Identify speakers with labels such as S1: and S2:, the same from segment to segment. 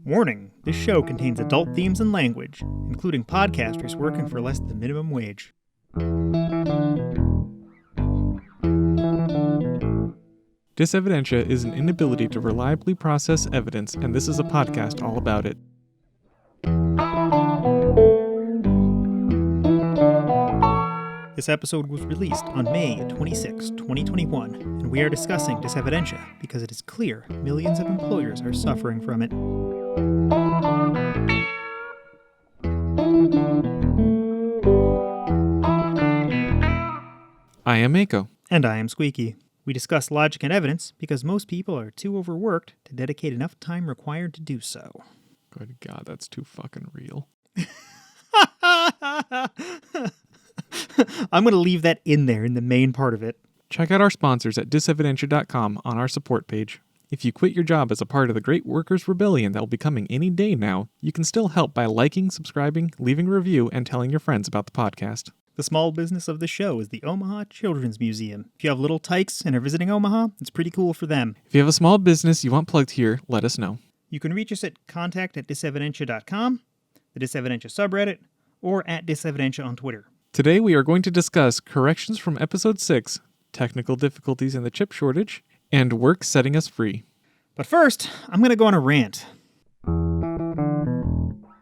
S1: Warning, this show contains adult themes and language, including podcasters working for less than minimum wage.
S2: Dysevidentia is an inability to reliably process evidence, and this is a podcast all about it.
S1: This episode was released on May 26, 2021, and we are discussing Dysevidentia because it is clear millions of employers are suffering from it.
S2: I am Mako.
S1: And I am Sqeaky. We discuss logic and evidence because most people are too overworked to dedicate enough time required to do so.
S2: Good God, that's too fucking real.
S1: I'm going to leave that in there in the main part of it.
S2: Check out our sponsors at Dysevidentia.com on our support page. If you quit your job as a part of the great workers' rebellion that will be coming any day now, you can still help by liking, subscribing, leaving a review, and telling your friends about the podcast.
S1: The small business of the show is the Omaha Children's Museum. If you have little tykes and are visiting Omaha, it's pretty cool for them.
S2: If you have a small business you want plugged here, let us know.
S1: You can reach us at contact@dysevidentia.com, the Dysevidentia subreddit, or at Dysevidentia on Twitter.
S2: Today we are going to discuss corrections from Episode 6, technical difficulties in the chip shortage, and work setting us free.
S1: But first, I'm going to go on a rant.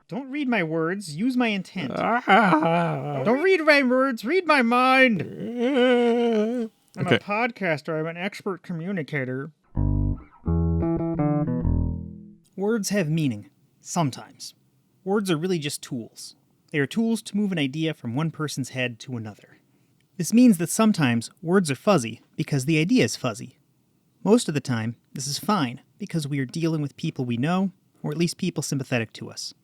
S1: Don't read my words, use my intent. Don't read my words, read my mind. I'm a podcaster, I'm an expert communicator. Words have meaning, sometimes. Words are really just tools. They are tools to move an idea from one person's head to another. This means that sometimes words are fuzzy because the idea is fuzzy. Most of the time, this is fine because we are dealing with people we know, or at least people sympathetic to us.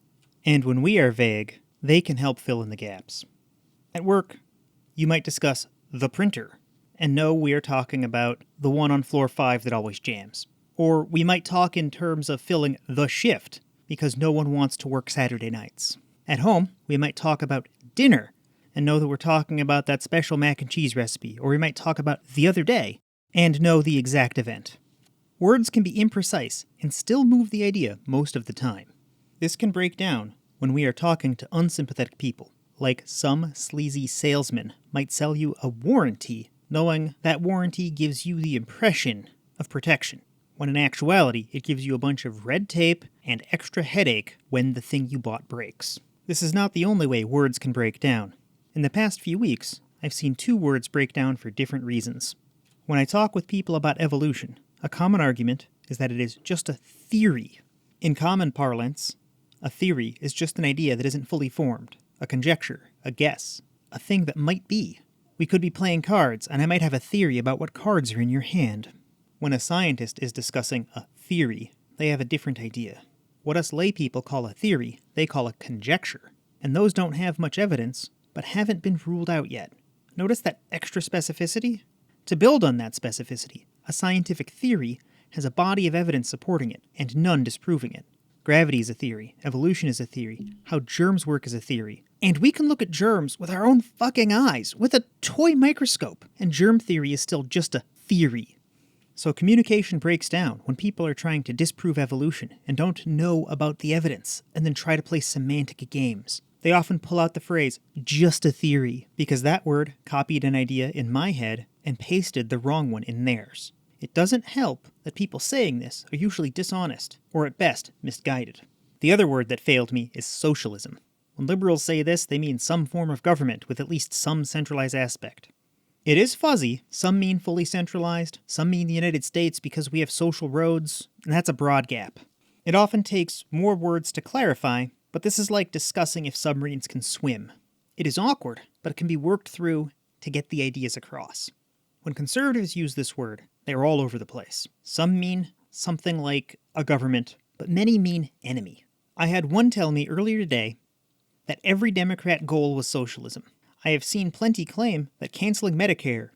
S1: And when we are vague, they can help fill in the gaps. At work, you might discuss the printer, and know we are talking about the one on floor 5 that always jams. Or we might talk in terms of filling the shift, because no one wants to work Saturday nights. At home, we might talk about dinner, and know that we're talking about that special mac and cheese recipe, or we might talk about the other day, and know the exact event. Words can be imprecise, and still move the idea most of the time. This can break down when we are talking to unsympathetic people, like some sleazy salesman might sell you a warranty, knowing that warranty gives you the impression of protection, when in actuality it gives you a bunch of red tape and extra headache when the thing you bought breaks. This is not the only way words can break down. In the past few weeks, I've seen 2 words break down for different reasons. When I talk with people about evolution, a common argument is that it is just a theory. In common parlance, a theory is just an idea that isn't fully formed, a conjecture, a guess, a thing that might be. We could be playing cards, and I might have a theory about what cards are in your hand. When a scientist is discussing a theory, they have a different idea. What us lay people call a theory, they call a conjecture, and those don't have much evidence, but haven't been ruled out yet. Notice that extra specificity? To build on that specificity, a scientific theory has a body of evidence supporting it, and none disproving it. Gravity is a theory, evolution is a theory, how germs work is a theory. And we can look at germs with our own fucking eyes, with a toy microscope, and germ theory is still just a theory. So communication breaks down when people are trying to disprove evolution and don't know about the evidence, and then try to play semantic games. They often pull out the phrase, just a theory, because that word copied an idea in my head and pasted the wrong one in theirs. It doesn't help that people saying this are usually dishonest, or at best, misguided. The other word that failed me is socialism. When liberals say this, they mean some form of government with at least some centralized aspect. It is fuzzy. Some mean fully centralized, some mean the United States because we have social roads, and that's a broad gap. It often takes more words to clarify, but this is like discussing if submarines can swim. It is awkward, but it can be worked through to get the ideas across. When conservatives use this word, they are all over the place. Some mean something like a government, but many mean enemy. I had one tell me earlier today that every Democrat goal was socialism. I have seen plenty claim that canceling Medicare,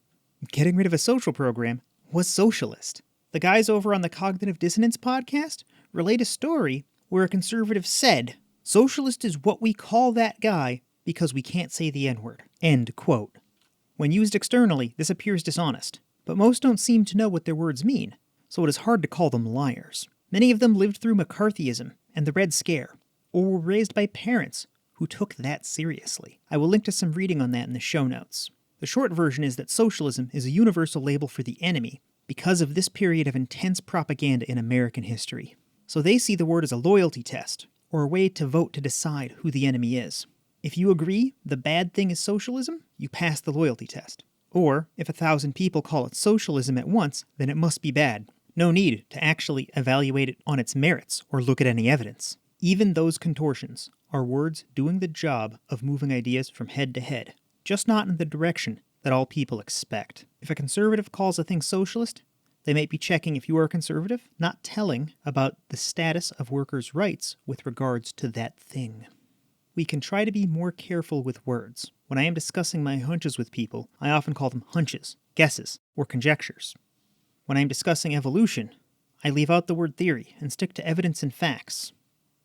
S1: getting rid of a social program, was socialist. The guys over on the Cognitive Dissonance podcast relate a story where a conservative said, "Socialist is what we call that guy because we can't say the N-word." End quote. When used externally, this appears dishonest, but most don't seem to know what their words mean, so it is hard to call them liars. Many of them lived through McCarthyism and the Red Scare, or were raised by parents who took that seriously. I will link to some reading on that in the show notes. The short version is that socialism is a universal label for the enemy because of this period of intense propaganda in American history. So they see the word as a loyalty test, or a way to vote to decide who the enemy is. If you agree the bad thing is socialism, you pass the loyalty test. Or, if 1,000 people call it socialism at once, then it must be bad. No need to actually evaluate it on its merits or look at any evidence. Even those contortions are words doing the job of moving ideas from head to head, just not in the direction that all people expect. If a conservative calls a thing socialist, they might be checking if you are a conservative, not telling about the status of workers' rights with regards to that thing. We can try to be more careful with words. When I am discussing my hunches with people, I often call them hunches, guesses, or conjectures. When I am discussing evolution, I leave out the word theory and stick to evidence and facts,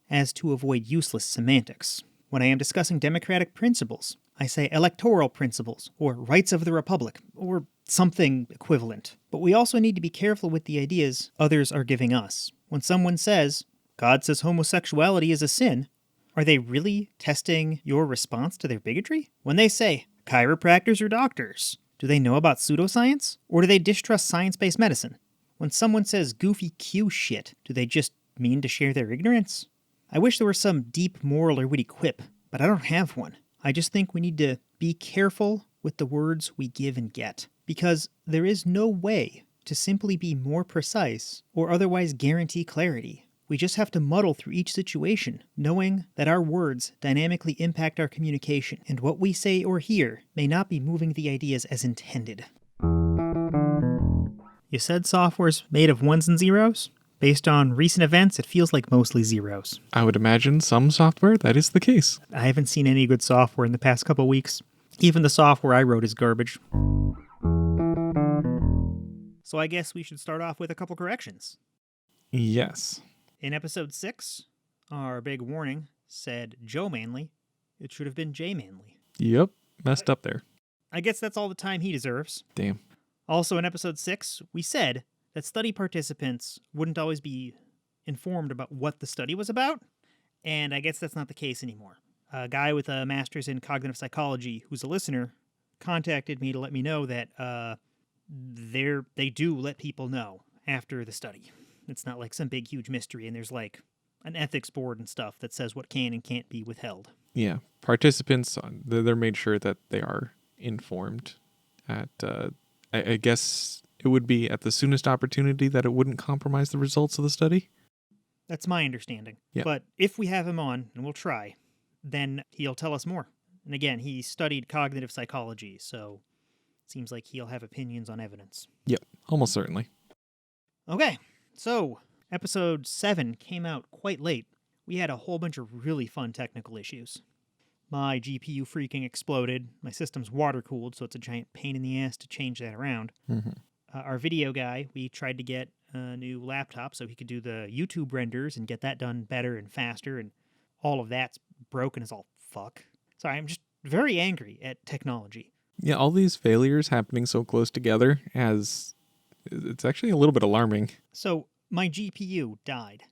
S1: as to avoid useless semantics. When I am discussing democratic principles, I say electoral principles, or rights of the republic, or something equivalent. But we also need to be careful with the ideas others are giving us. When someone says, God says homosexuality is a sin, are they really testing your response to their bigotry? When they say, chiropractors or doctors, do they know about pseudoscience? Or do they distrust science-based medicine? When someone says goofy Q shit, do they just mean to share their ignorance? I wish there were some deep moral or witty quip, but I don't have one. I just think we need to be careful with the words we give and get, because there is no way to simply be more precise or otherwise guarantee clarity. We just have to muddle through each situation, knowing that our words dynamically impact our communication, and what we say or hear may not be moving the ideas as intended. You said software's made of ones and zeros? Based on recent events, it feels like mostly zeros.
S2: I would imagine some software that is the case.
S1: I haven't seen any good software in the past couple weeks. Even the software I wrote is garbage. So I guess we should start off with a couple corrections.
S2: Yes.
S1: In episode 6, our big warning said Joe Manley. It should have been Jay Manley.
S2: Yep. Messed up there.
S1: I guess that's all the time he deserves.
S2: Damn.
S1: Also in episode 6, we said that study participants wouldn't always be informed about what the study was about, and I guess that's not the case anymore. A guy with a master's in cognitive psychology who's a listener contacted me to let me know that they do let people know after the study. It's not like some big, huge mystery, and there's like an ethics board and stuff that says what can and can't be withheld.
S2: Yeah. Participants, they're made sure that they are informed at, I guess it would be at the soonest opportunity that it wouldn't compromise the results of the study.
S1: That's my understanding.
S2: Yeah.
S1: But if we have him on, and we'll try, then he'll tell us more. And again, he studied cognitive psychology, so it seems like he'll have opinions on evidence.
S2: Yep. Almost certainly.
S1: Okay. So, episode 7 came out quite late. We had a whole bunch of really fun technical issues. My GPU freaking exploded. My system's water-cooled, so it's a giant pain in the ass to change that around.
S2: Mm-hmm.
S1: Our video guy, we tried to get a new laptop so he could do the YouTube renders and get that done better and faster, and all of that's broken as all fuck. So I'm just very angry at technology.
S2: Yeah, all these failures happening so close together it's actually a little bit alarming.
S1: So my GPU died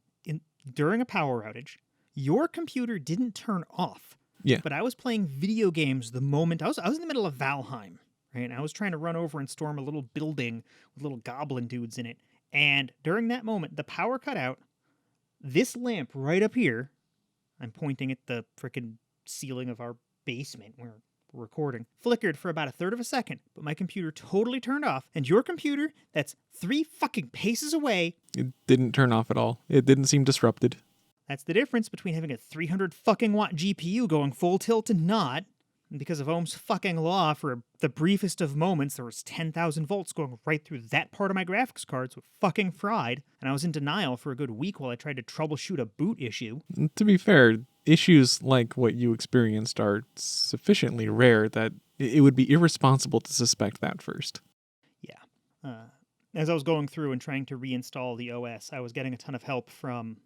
S1: during a power outage. Your computer didn't turn off.
S2: Yeah.
S1: But I was playing video games the moment I was in the middle of Valheim, right? And I was trying to run over and storm a little building with little goblin dudes in it. And during that moment, the power cut out. This lamp right up here, I'm pointing at the frickin' ceiling of our basement where we're recording, flickered for about a third of a second, but my computer totally turned off, and your computer, that's 3 fucking paces away,
S2: It didn't turn off at all. It didn't seem disrupted.
S1: That's the difference between having a 300 fucking watt GPU going full tilt and not. And because of Ohm's fucking law, for the briefest of moments, there was 10,000 volts going right through that part of my graphics card, so it fucking fried. And I was in denial for a good week while I tried to troubleshoot a boot issue.
S2: To be fair, issues like what you experienced are sufficiently rare that it would be irresponsible to suspect that first.
S1: Yeah. As I was going through and trying to reinstall the OS, I was getting a ton of help from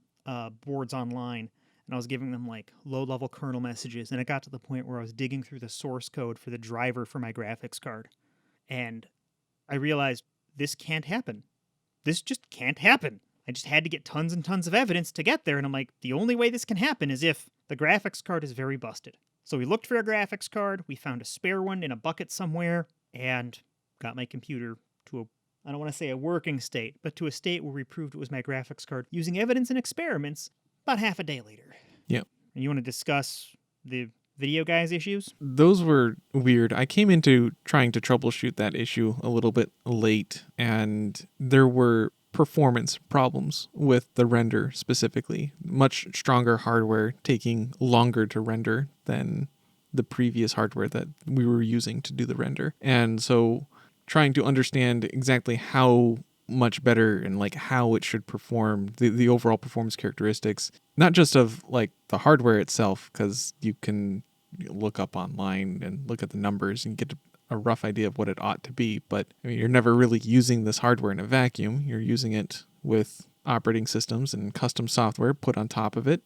S1: boards online, and I was giving them like low-level kernel messages, and it got to the point where I was digging through the source code for the driver for my graphics card, and I realized this can't happen. This just can't happen. I just had to get tons and tons of evidence to get there, and I'm like, the only way this can happen is if the graphics card is very busted. So we looked for a graphics card, we found a spare one in a bucket somewhere, and got my computer to a, I don't want to say a working state, but to a state where we proved it was my graphics card using evidence and experiments about half a day later.
S2: Yep.
S1: And you want to discuss the video guy's issues?
S2: Those were weird. I came into trying to troubleshoot that issue a little bit late, and there were performance problems with the render specifically. Much stronger hardware taking longer to render than the previous hardware that we were using to do the render. And so trying to understand exactly how much better and like how it should perform, the overall performance characteristics, not just of like the hardware itself, because you can look up online and look at the numbers and get a rough idea of what it ought to be, but I mean, you're never really using this hardware in a vacuum. You're using it with operating systems and custom software put on top of it.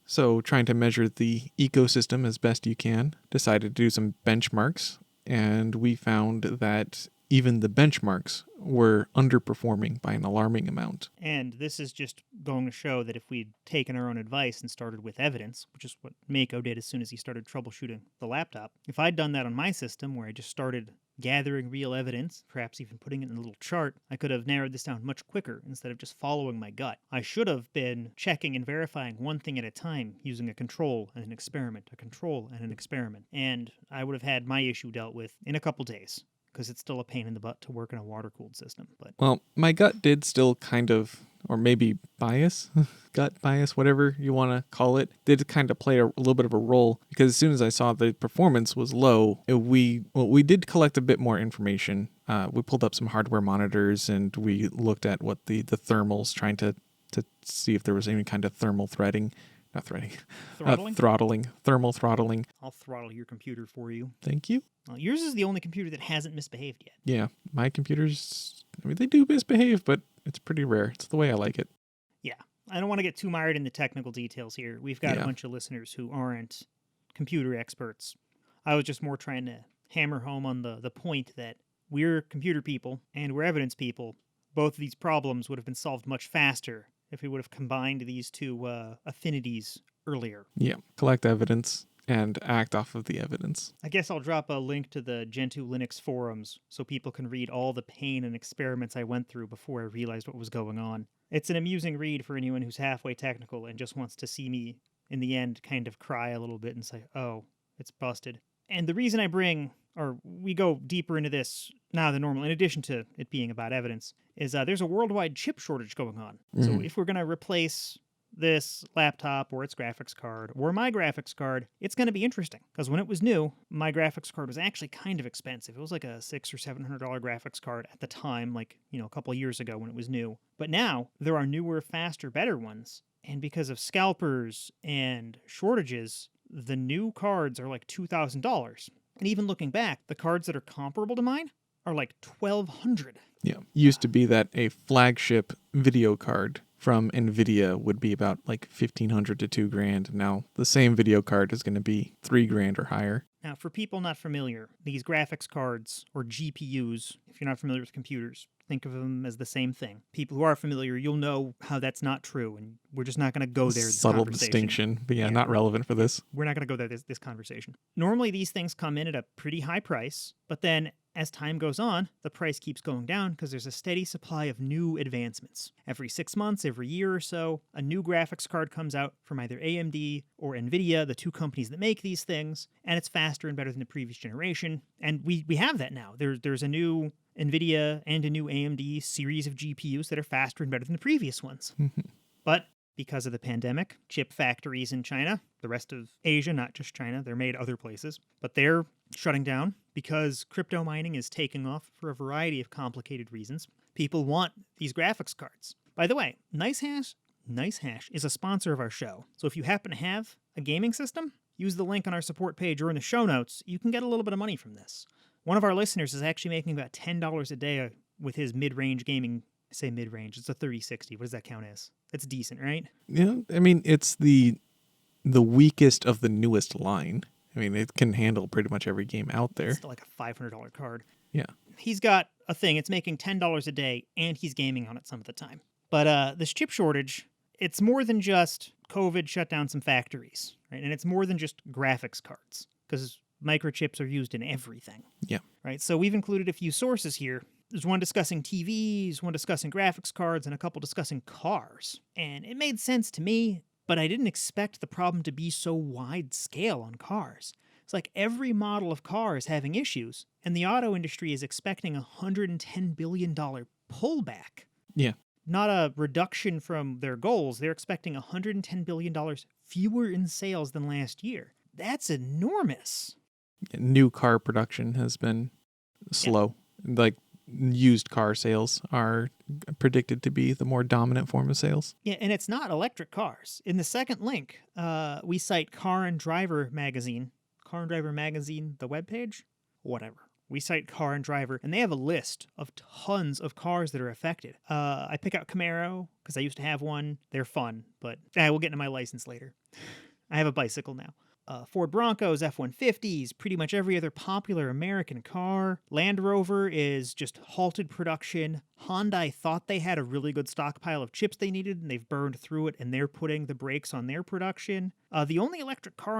S2: So trying to measure the ecosystem as best you can, decided to do some benchmarks, and we found that even the benchmarks were underperforming by an alarming amount.
S1: And this is just going to show that if we'd taken our own advice and started with evidence, which is what Mako did as soon as he started troubleshooting the laptop, if I'd done that on my system where I just started gathering real evidence, perhaps even putting it in a little chart, I could have narrowed this down much quicker instead of just following my gut. I should have been checking and verifying one thing at a time using a control and an experiment, a control and an experiment, and I would have had my issue dealt with in a couple days, because it's still a pain in the butt to work in a water-cooled system. But
S2: well, my gut did still kind of, or maybe bias, gut bias, whatever you want to call it, did kind of play a little bit of a role, because as soon as I saw the performance was low, we did collect a bit more information. We pulled up some hardware monitors and we looked at what the thermals, trying to see if there was any kind of thermal threading. Not threading. Thermal throttling.
S1: I'll throttle your computer for you.
S2: Thank you.
S1: Well, yours is the only computer that hasn't misbehaved yet.
S2: Yeah, my computers, I mean, they do misbehave, but it's pretty rare. It's the way I like it.
S1: Yeah. I don't want to get too mired in the technical details here. We've got a bunch of listeners who aren't computer experts. I was just more trying to hammer home on the point that we're computer people and we're evidence people. Both of these problems would have been solved much faster if we would have combined these two affinities earlier.
S2: Yeah, collect evidence and act off of the evidence.
S1: I guess I'll drop a link to the Gentoo Linux forums so people can read all the pain and experiments I went through before I realized what was going on. It's an amusing read for anyone who's halfway technical and just wants to see me, in the end, kind of cry a little bit and say, oh, it's busted. And the reason we go deeper into this now than normal, in addition to it being about evidence, is there's a worldwide chip shortage going on. Mm-hmm. So if we're going to replace this laptop or its graphics card or my graphics card, it's going to be interesting. Because when it was new, my graphics card was actually kind of expensive. It was like a $600 or $700 graphics card at the time, like, a couple of years ago when it was new. But now there are newer, faster, better ones. And because of scalpers and shortages, the new cards are like $2,000. And even looking back, the cards that are comparable to mine are like $1,200.
S2: Yeah. Used to be that a flagship video card from NVIDIA would be about like $1,500 to $2,000. Now the same video card is going to be $3,000 or higher.
S1: Now, for people not familiar, these graphics cards, or GPUs, if you're not familiar with computers, think of them as the same thing. People who are familiar, you'll know how that's not true, and we're just not going to go there.
S2: Subtle distinction, but yeah, not relevant for this.
S1: We're not going to go there this conversation. Normally, these things come in at a pretty high price, but then as time goes on, the price keeps going down because there's a steady supply of new advancements. Every 6 months, every year or so, a new graphics card comes out from either AMD or NVIDIA, the two companies that make these things, and it's faster and better than the previous generation. And we have that now. There's a new NVIDIA and a new AMD series of GPUs that are faster and better than the previous ones. But because of the pandemic, chip factories in China, the rest of Asia, not just China, they're made other places, but they're shutting down because crypto mining is taking off for a variety of complicated reasons. People want these graphics cards. By the way, NiceHash is a sponsor of our show. So if you happen to have a gaming system, use the link on our support page or in the show notes. You can get a little bit of money from this. One of our listeners is actually making about $10 a day with his mid-range gaming. I say mid-range, it's a 3060. What does that count as? That's decent, right?
S2: Yeah, I mean, it's the weakest of the newest line. I mean, it can handle pretty much every game out there.
S1: It's still like a $500 card.
S2: Yeah.
S1: He's got a thing. It's making $10 a day, and he's gaming on it some of the time. But this chip shortage, it's more than just COVID shut down some factories, right? And it's more than just graphics cards, because microchips are used in everything.
S2: Yeah.
S1: Right? So we've included a few sources here. There's one discussing TVs, one discussing graphics cards, and a couple discussing cars. And it made sense to me, but I didn't expect the problem to be so wide scale on cars. It's like every model of car is having issues, and the auto industry is expecting a $110 billion pullback.
S2: Yeah.
S1: Not a reduction from their goals. They're expecting $110 billion fewer in sales than last year. That's enormous.
S2: New car production has been slow. Like used car sales are predicted to be the more dominant form of sales.
S1: Yeah, and it's not electric cars. In the second link, we cite Car and Driver magazine. Car and Driver magazine, the webpage? Whatever. We cite Car and Driver, and they have a list of tons of cars that are affected. I pick out Camaro, because I used to have one. They're fun, but we'll get into my license later. I have a bicycle now. Ford Broncos, F-150s, pretty much every other popular American car. Land Rover is just halted production. Hyundai thought they had a really good stockpile of chips they needed, and they've burned through it, and they're putting the brakes on their production. The only electric car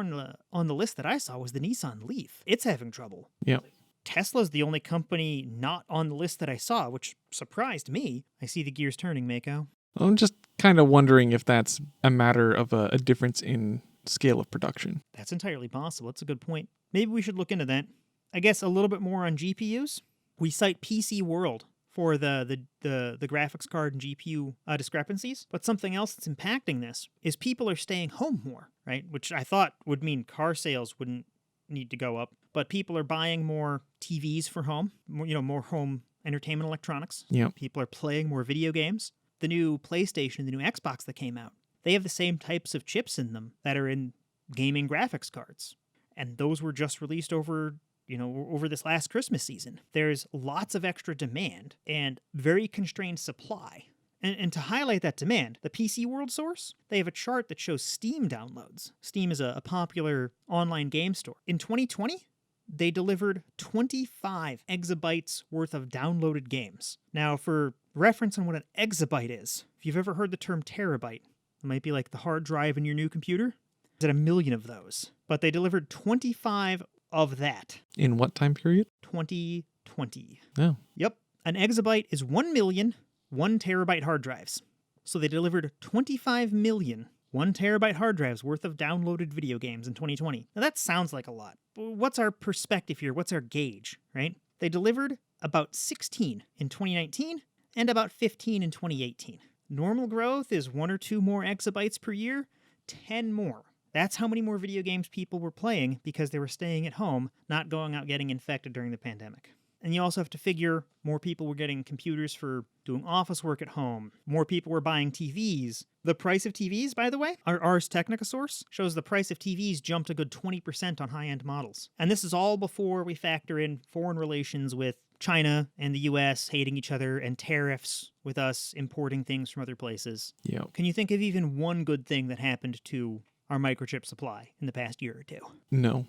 S1: on the list that I saw was the Nissan Leaf. It's having trouble.
S2: Yeah.
S1: Tesla's the only company not on the list that I saw, which surprised me. I see the gears turning, Mako.
S2: I'm just kind of wondering if that's a matter of a difference in scale of production.
S1: That's entirely possible. That's a good point. Maybe we should look into that. I guess a little bit more on GPUs. We cite PC World for the graphics card and GPU discrepancies, but something else that's impacting this is people are staying home more, right? Which I thought would mean car sales wouldn't need to go up, but people are buying more TVs for home, more home entertainment electronics.
S2: Yeah.
S1: People are playing more video games. The new PlayStation, the new Xbox that came out, they have the same types of chips in them that are in gaming graphics cards. And those were just released over this last Christmas season. There's lots of extra demand and very constrained supply. And to highlight that demand, the PC World source, they have a chart that shows Steam downloads. Steam is a popular online game store. In 2020, they delivered 25 exabytes worth of downloaded games. Now, for reference on what an exabyte is, if you've ever heard the term terabyte, it might be like the hard drive in your new computer. There's 1 million of those. But they delivered 25 of that.
S2: In what time period?
S1: 2020.
S2: Oh.
S1: Yep. An exabyte is 1 million 1 terabyte hard drives. So they delivered 25 million 1 terabyte hard drives worth of downloaded video games in 2020. Now that sounds like a lot. What's our perspective here? What's our gauge, right? They delivered about 16 in 2019 and about 15 in 2018. Normal growth is 1 or 2 more exabytes per year, 10 more. That's how many more video games people were playing because they were staying at home, not going out getting infected during the pandemic. And you also have to figure more people were getting computers for doing office work at home. More people were buying TVs. The price of TVs, by the way, our Ars Technica source shows the price of TVs jumped a good 20% on high-end models. And this is all before we factor in foreign relations with China and the US hating each other and tariffs with us importing things from other places.
S2: Yeah.
S1: Can you think of even one good thing that happened to our microchip supply in the past year or two?
S2: No.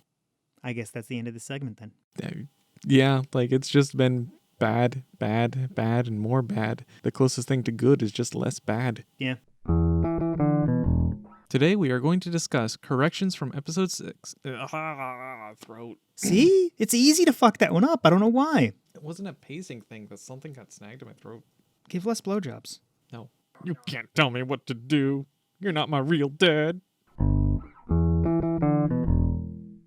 S1: I guess that's the end of this segment then.
S2: Yeah, like it's just been bad, bad, bad, and more bad. The closest thing to good is just less bad.
S1: Yeah.
S2: Today we are going to discuss corrections from episode 6. Throat.
S1: See? It's easy to fuck that one up. I don't know why.
S2: It wasn't a pacing thing, but something got snagged in my throat.
S1: Give less blowjobs.
S2: No. You can't tell me what to do. You're not my real dad.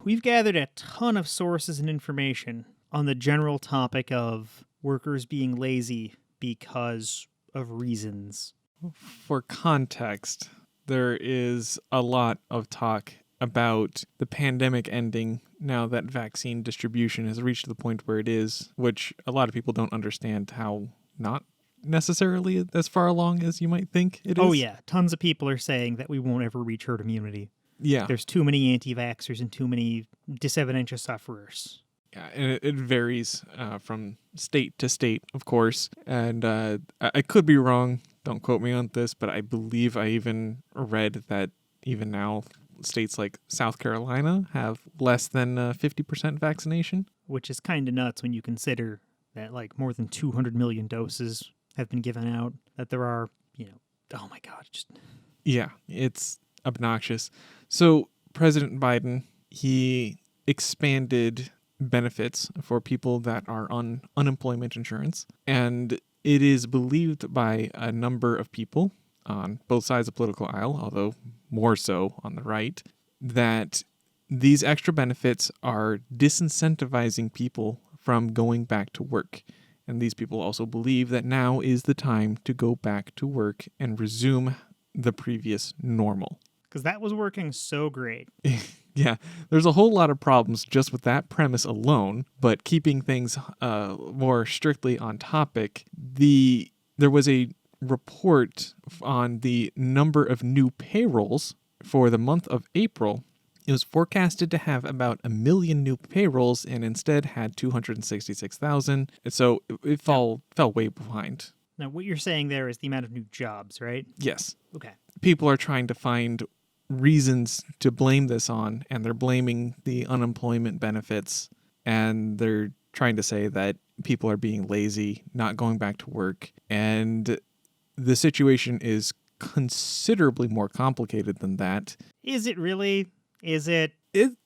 S1: We've gathered a ton of sources and information on the general topic of workers being lazy because of reasons.
S2: For context, there is a lot of talk about the pandemic ending now that vaccine distribution has reached the point where it is, which a lot of people don't understand how not necessarily as far along as you might think it is.
S1: Oh yeah, tons of people are saying that we won't ever reach herd immunity.
S2: Yeah.
S1: There's too many anti-vaxxers and too many Dysevidentia sufferers.
S2: Yeah, and it varies from state to state, of course. And I could be wrong. Don't quote me on this, but I believe I even read that even now states like South Carolina have less than 50% vaccination.
S1: Which is kind of nuts when you consider that like more than 200 million doses have been given out, that there are oh my God, just
S2: Yeah, it's obnoxious. So President Biden, he expanded benefits for people that are on unemployment insurance. And it is believed by a number of people on both sides of the political aisle, although more so on the right, that these extra benefits are disincentivizing people from going back to work. And these people also believe that now is the time to go back to work and resume the previous normal.
S1: because that was working so great.
S2: Yeah, there's a whole lot of problems just with that premise alone, but keeping things more strictly on topic, there was a report on the number of new payrolls for the month of April. It was forecasted to have about 1 million new payrolls and instead had 266,000. So it fell way behind.
S1: Now, what you're saying there is the amount of new jobs, right?
S2: Yes.
S1: Okay.
S2: People are trying to find reasons to blame this on, and they're blaming the unemployment benefits, and they're trying to say that people are being lazy, not going back to work, and the situation is considerably more complicated than that.
S1: Is it really? Is it?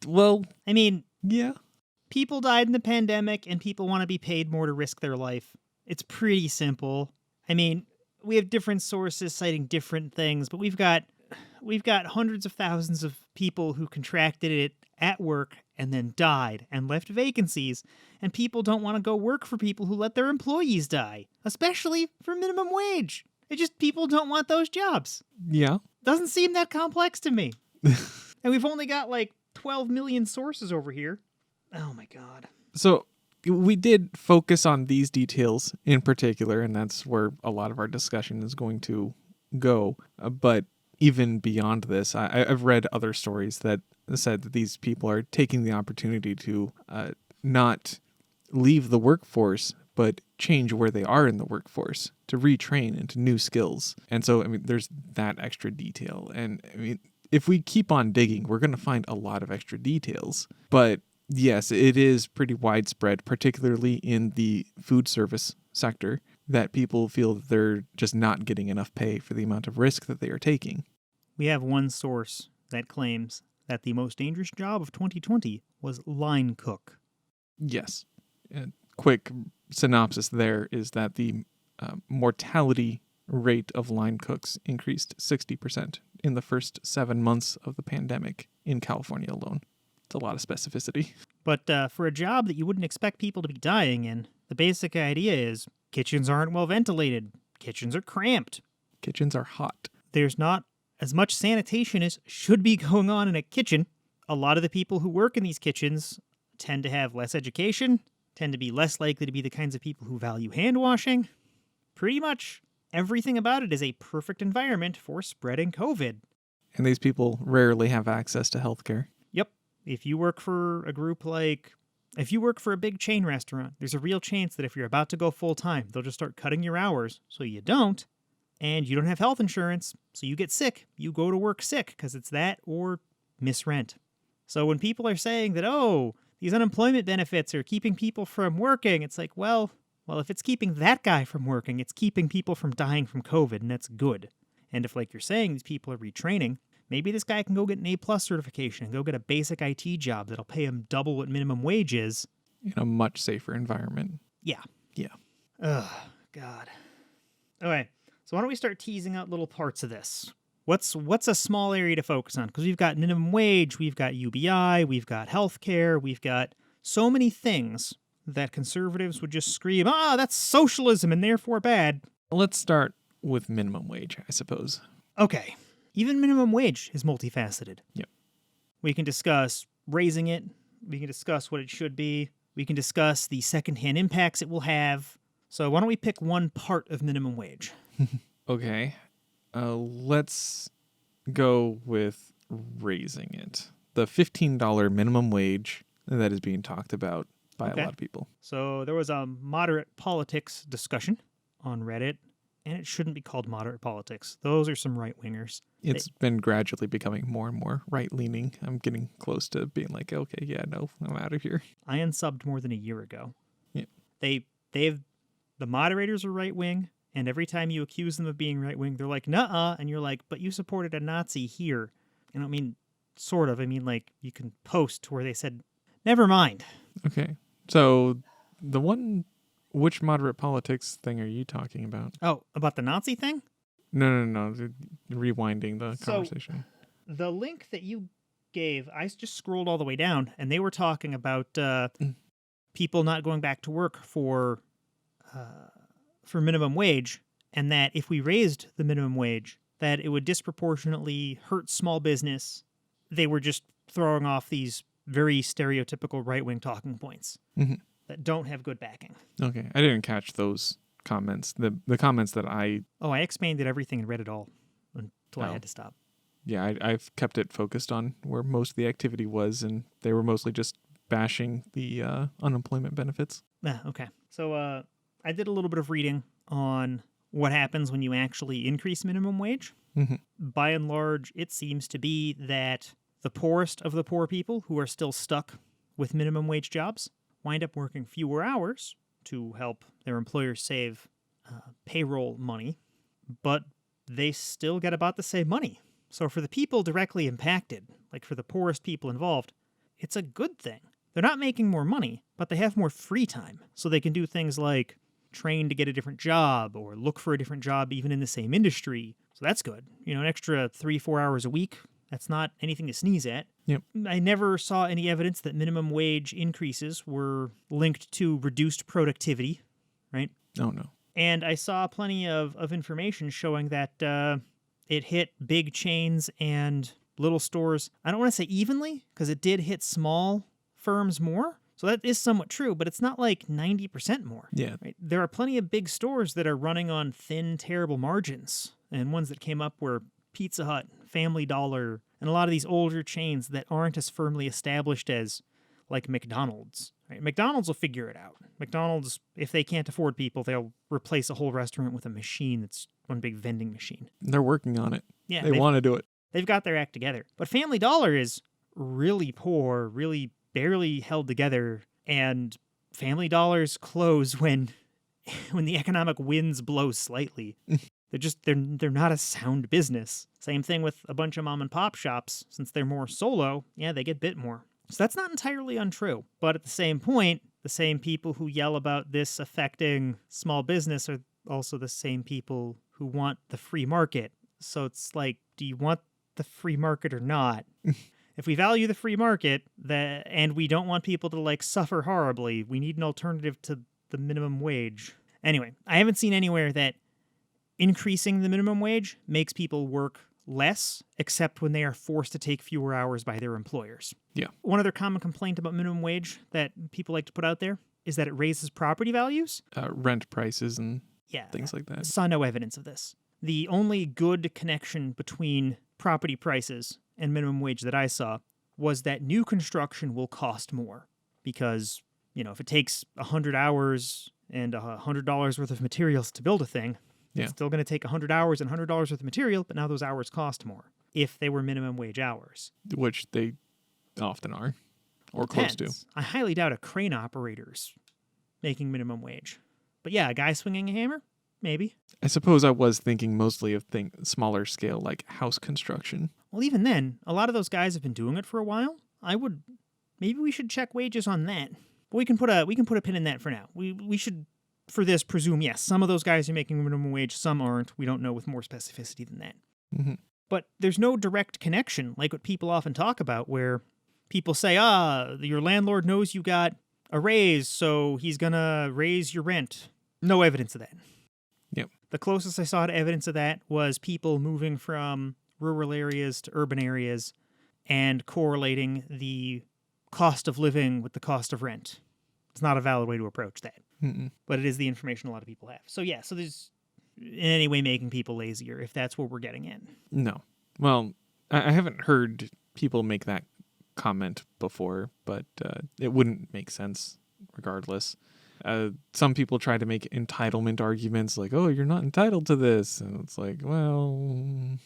S2: Well,
S1: I mean,
S2: yeah.
S1: people died in the pandemic and people want to be paid more to risk their life. It's pretty simple. I mean, we have different sources citing different things, but we've got hundreds of thousands of people who contracted it at work and then died and left vacancies, and people don't want to go work for people who let their employees die, especially for minimum wage. People don't want those jobs.
S2: Yeah.
S1: Doesn't seem that complex to me. And we've only got like 12 million sources over here. Oh my God.
S2: So we did focus on these details in particular, and that's where a lot of our discussion is going to go. But even beyond this, I've read other stories that said that these people are taking the opportunity to not leave the workforce, but change where they are in the workforce to retrain into new skills. And so, I mean, there's that extra detail. And I mean, if we keep on digging, we're going to find a lot of extra details. But yes, it is pretty widespread, particularly in the food service sector, that people feel that they're just not getting enough pay for the amount of risk that they are taking.
S1: We have one source that claims that the most dangerous job of 2020 was line cook.
S2: Yes. A quick synopsis there is that the mortality rate of line cooks increased 60% in the first 7 months of the pandemic in California alone. It's a lot of specificity.
S1: But for a job that you wouldn't expect people to be dying in, the basic idea is kitchens aren't well ventilated. Kitchens are cramped.
S2: Kitchens are hot.
S1: There's not as much sanitation as should be going on in a kitchen. A lot of the people who work in these kitchens tend to have less education, tend to be less likely to be the kinds of people who value hand washing. Pretty much everything about it is a perfect environment for spreading COVID.
S2: And these people rarely have access to healthcare.
S1: Yep. If you work for a big chain restaurant, there's a real chance that if you're about to go full time, they'll just start cutting your hours so you don't, and you don't have health insurance, so you get sick. You go to work sick because it's that or miss rent. So when people are saying that, oh, these unemployment benefits are keeping people from working, it's like, well, if it's keeping that guy from working, it's keeping people from dying from COVID, and that's good. And if, like you're saying, these people are retraining, maybe this guy can go get an A+ certification and go get a basic IT job that'll pay him double what minimum wage is.
S2: In a much safer environment.
S1: Yeah.
S2: Yeah.
S1: Ugh, God. Okay, so why don't we start teasing out little parts of this? What's a small area to focus on? Because we've got minimum wage, we've got UBI, we've got healthcare, we've got so many things that conservatives would just scream, that's socialism and therefore bad.
S2: Let's start with minimum wage, I suppose.
S1: Okay. Even minimum wage is multifaceted.
S2: Yep.
S1: We can discuss raising it. We can discuss what it should be. We can discuss the secondhand impacts it will have. So why don't we pick one part of minimum wage?
S2: Okay. Let's go with raising it. The $15 minimum wage that is being talked about by a lot of people.
S1: So there was a moderate politics discussion on Reddit, and it shouldn't be called moderate politics. Those are some right-wingers.
S2: It's been gradually becoming more and more right-leaning. I'm getting close to being like, okay, yeah, no, I'm out of here.
S1: I unsubbed more than a year ago.
S2: Yeah.
S1: The moderators are right-wing, And every time you accuse them of being right-wing, they're like, nuh-uh. And you're like, but you supported a Nazi here. I don't mean sort of. I mean, like, you can post where they said, never mind.
S2: Okay. So the one, which moderate politics thing are you talking about?
S1: Oh, about the Nazi thing?
S2: No. Rewinding the
S1: So-
S2: conversation.
S1: The link that you gave, I just scrolled all the way down, and they were talking about people not going back to work for minimum wage, and that if we raised the minimum wage, that it would disproportionately hurt small business. They were just throwing off these very stereotypical right-wing talking points that don't have good backing.
S2: Okay. I didn't catch those comments. The comments that I
S1: expanded everything and read it all until I
S2: Oh.
S1: had to stop.
S2: Yeah, I've kept it focused on where most of the activity was, and they were mostly just bashing the unemployment benefits.
S1: Okay. So I did a little bit of reading on what happens when you actually increase minimum wage. By and large, it seems to be that the poorest of the poor people who are still stuck with minimum wage jobs wind up working fewer hours to help their employers save payroll money, but they still get about the same money. So for the people directly impacted, like for the poorest people involved, it's a good thing. They're not making more money, but they have more free time, so they can do things like train to get a different job or look for a different job even in the same industry. So that's good. An extra 3-4 hours a week, that's not anything to sneeze at.
S2: Yep.
S1: I never saw any evidence that minimum wage increases were linked to reduced productivity, right?
S2: Oh, no.
S1: And I saw plenty of information showing that it hit big chains and little stores. I don't want to say evenly, because it did hit small firms more. So that is somewhat true, but it's not like 90% more.
S2: Yeah.
S1: Right? There are plenty of big stores that are running on thin, terrible margins. And ones that came up were Pizza Hut, Family Dollar, and a lot of these older chains that aren't as firmly established as like McDonald's. Right? McDonald's will figure it out. McDonald's, if they can't afford people, they'll replace a whole restaurant with a machine that's one big vending machine.
S2: They're working on it.
S1: Yeah,
S2: they want to do it.
S1: They've got their act together. But Family Dollar is really poor, really barely held together, and Family Dollars close when the economic winds blow slightly. They're not a sound business. Same thing with a bunch of mom and pop shops. Since they're more solo, yeah, they get bit more. So that's not entirely untrue. But at the same point, the same people who yell about this affecting small business are also the same people who want the free market. So it's like, do you want the free market or not? If we value the free market and we don't want people to like suffer horribly, we need an alternative to the minimum wage. Anyway, I haven't seen anywhere that increasing the minimum wage makes people work less, except when they are forced to take fewer hours by their employers.
S2: Yeah.
S1: One other common complaint about minimum wage that people like to put out there is that it raises property values.
S2: Rent prices and things like that.
S1: Saw no evidence of this. The only good connection between property prices and minimum wage that I saw was that new construction will cost more because, if it takes 100 hours and $100 worth of materials to build a thing, it's still going to take 100 hours and $100 worth of material, but now those hours cost more if they were minimum wage hours.
S2: Which they often are, or close to.
S1: I highly doubt a crane operator's making minimum wage. But yeah, a guy swinging a hammer? Maybe.
S2: I suppose I was thinking mostly of smaller scale, like house construction.
S1: Well, even then, a lot of those guys have been doing it for a while. Maybe we should check wages on that. But we can put a pin in that for now. We should, for this, presume, yes, some of those guys are making minimum wage, some aren't. We don't know with more specificity than that.
S2: Mm-hmm.
S1: But there's no direct connection, like what people often talk about, where people say, your landlord knows you got a raise, so he's gonna raise your rent. No evidence of that.
S2: Yep.
S1: The closest I saw to evidence of that was people moving from rural areas to urban areas and correlating the cost of living with the cost of rent. It's not a valid way to approach that.
S2: Mm-mm.
S1: But it is the information a lot of people have. So there's in any way making people lazier, if that's what we're getting at.
S2: No. Well, I haven't heard people make that comment before, but it wouldn't make sense regardless. Some people try to make entitlement arguments like, oh, you're not entitled to this. And it's like, well...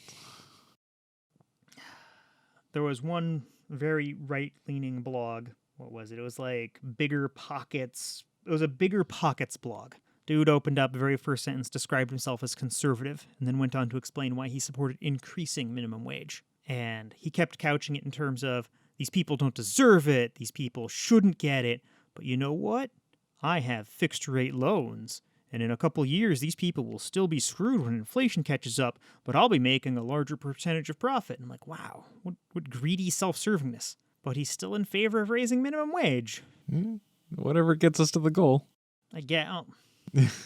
S1: There was one very right-leaning blog. What was it? It was like Bigger Pockets. It was a Bigger Pockets blog Dude opened up, the very first sentence described himself as conservative, and then went on to explain why he supported increasing minimum wage. And he kept couching it in terms of, these people don't deserve it, these people shouldn't get it, but you know what? I have fixed rate loans, and in a couple years, these people will still be screwed when inflation catches up, but I'll be making a larger percentage of profit. And I'm like, wow, what greedy self-servingness. But he's still in favor of raising minimum wage.
S2: Whatever gets us to the goal.
S1: I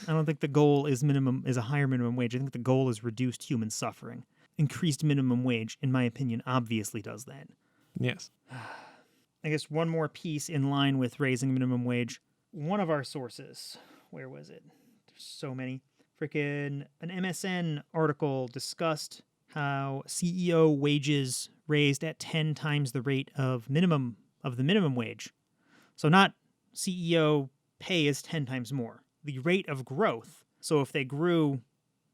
S1: don't think the goal is a higher minimum wage. I think the goal is reduced human suffering. Increased minimum wage, in my opinion, obviously does that.
S2: Yes.
S1: I guess one more piece in line with raising minimum wage. One of our sources, where was it? There's so many. An MSN article discussed how CEO wages raised at 10 times the rate of the minimum wage. So not CEO pay is 10 times more. The rate of growth. So if they grew,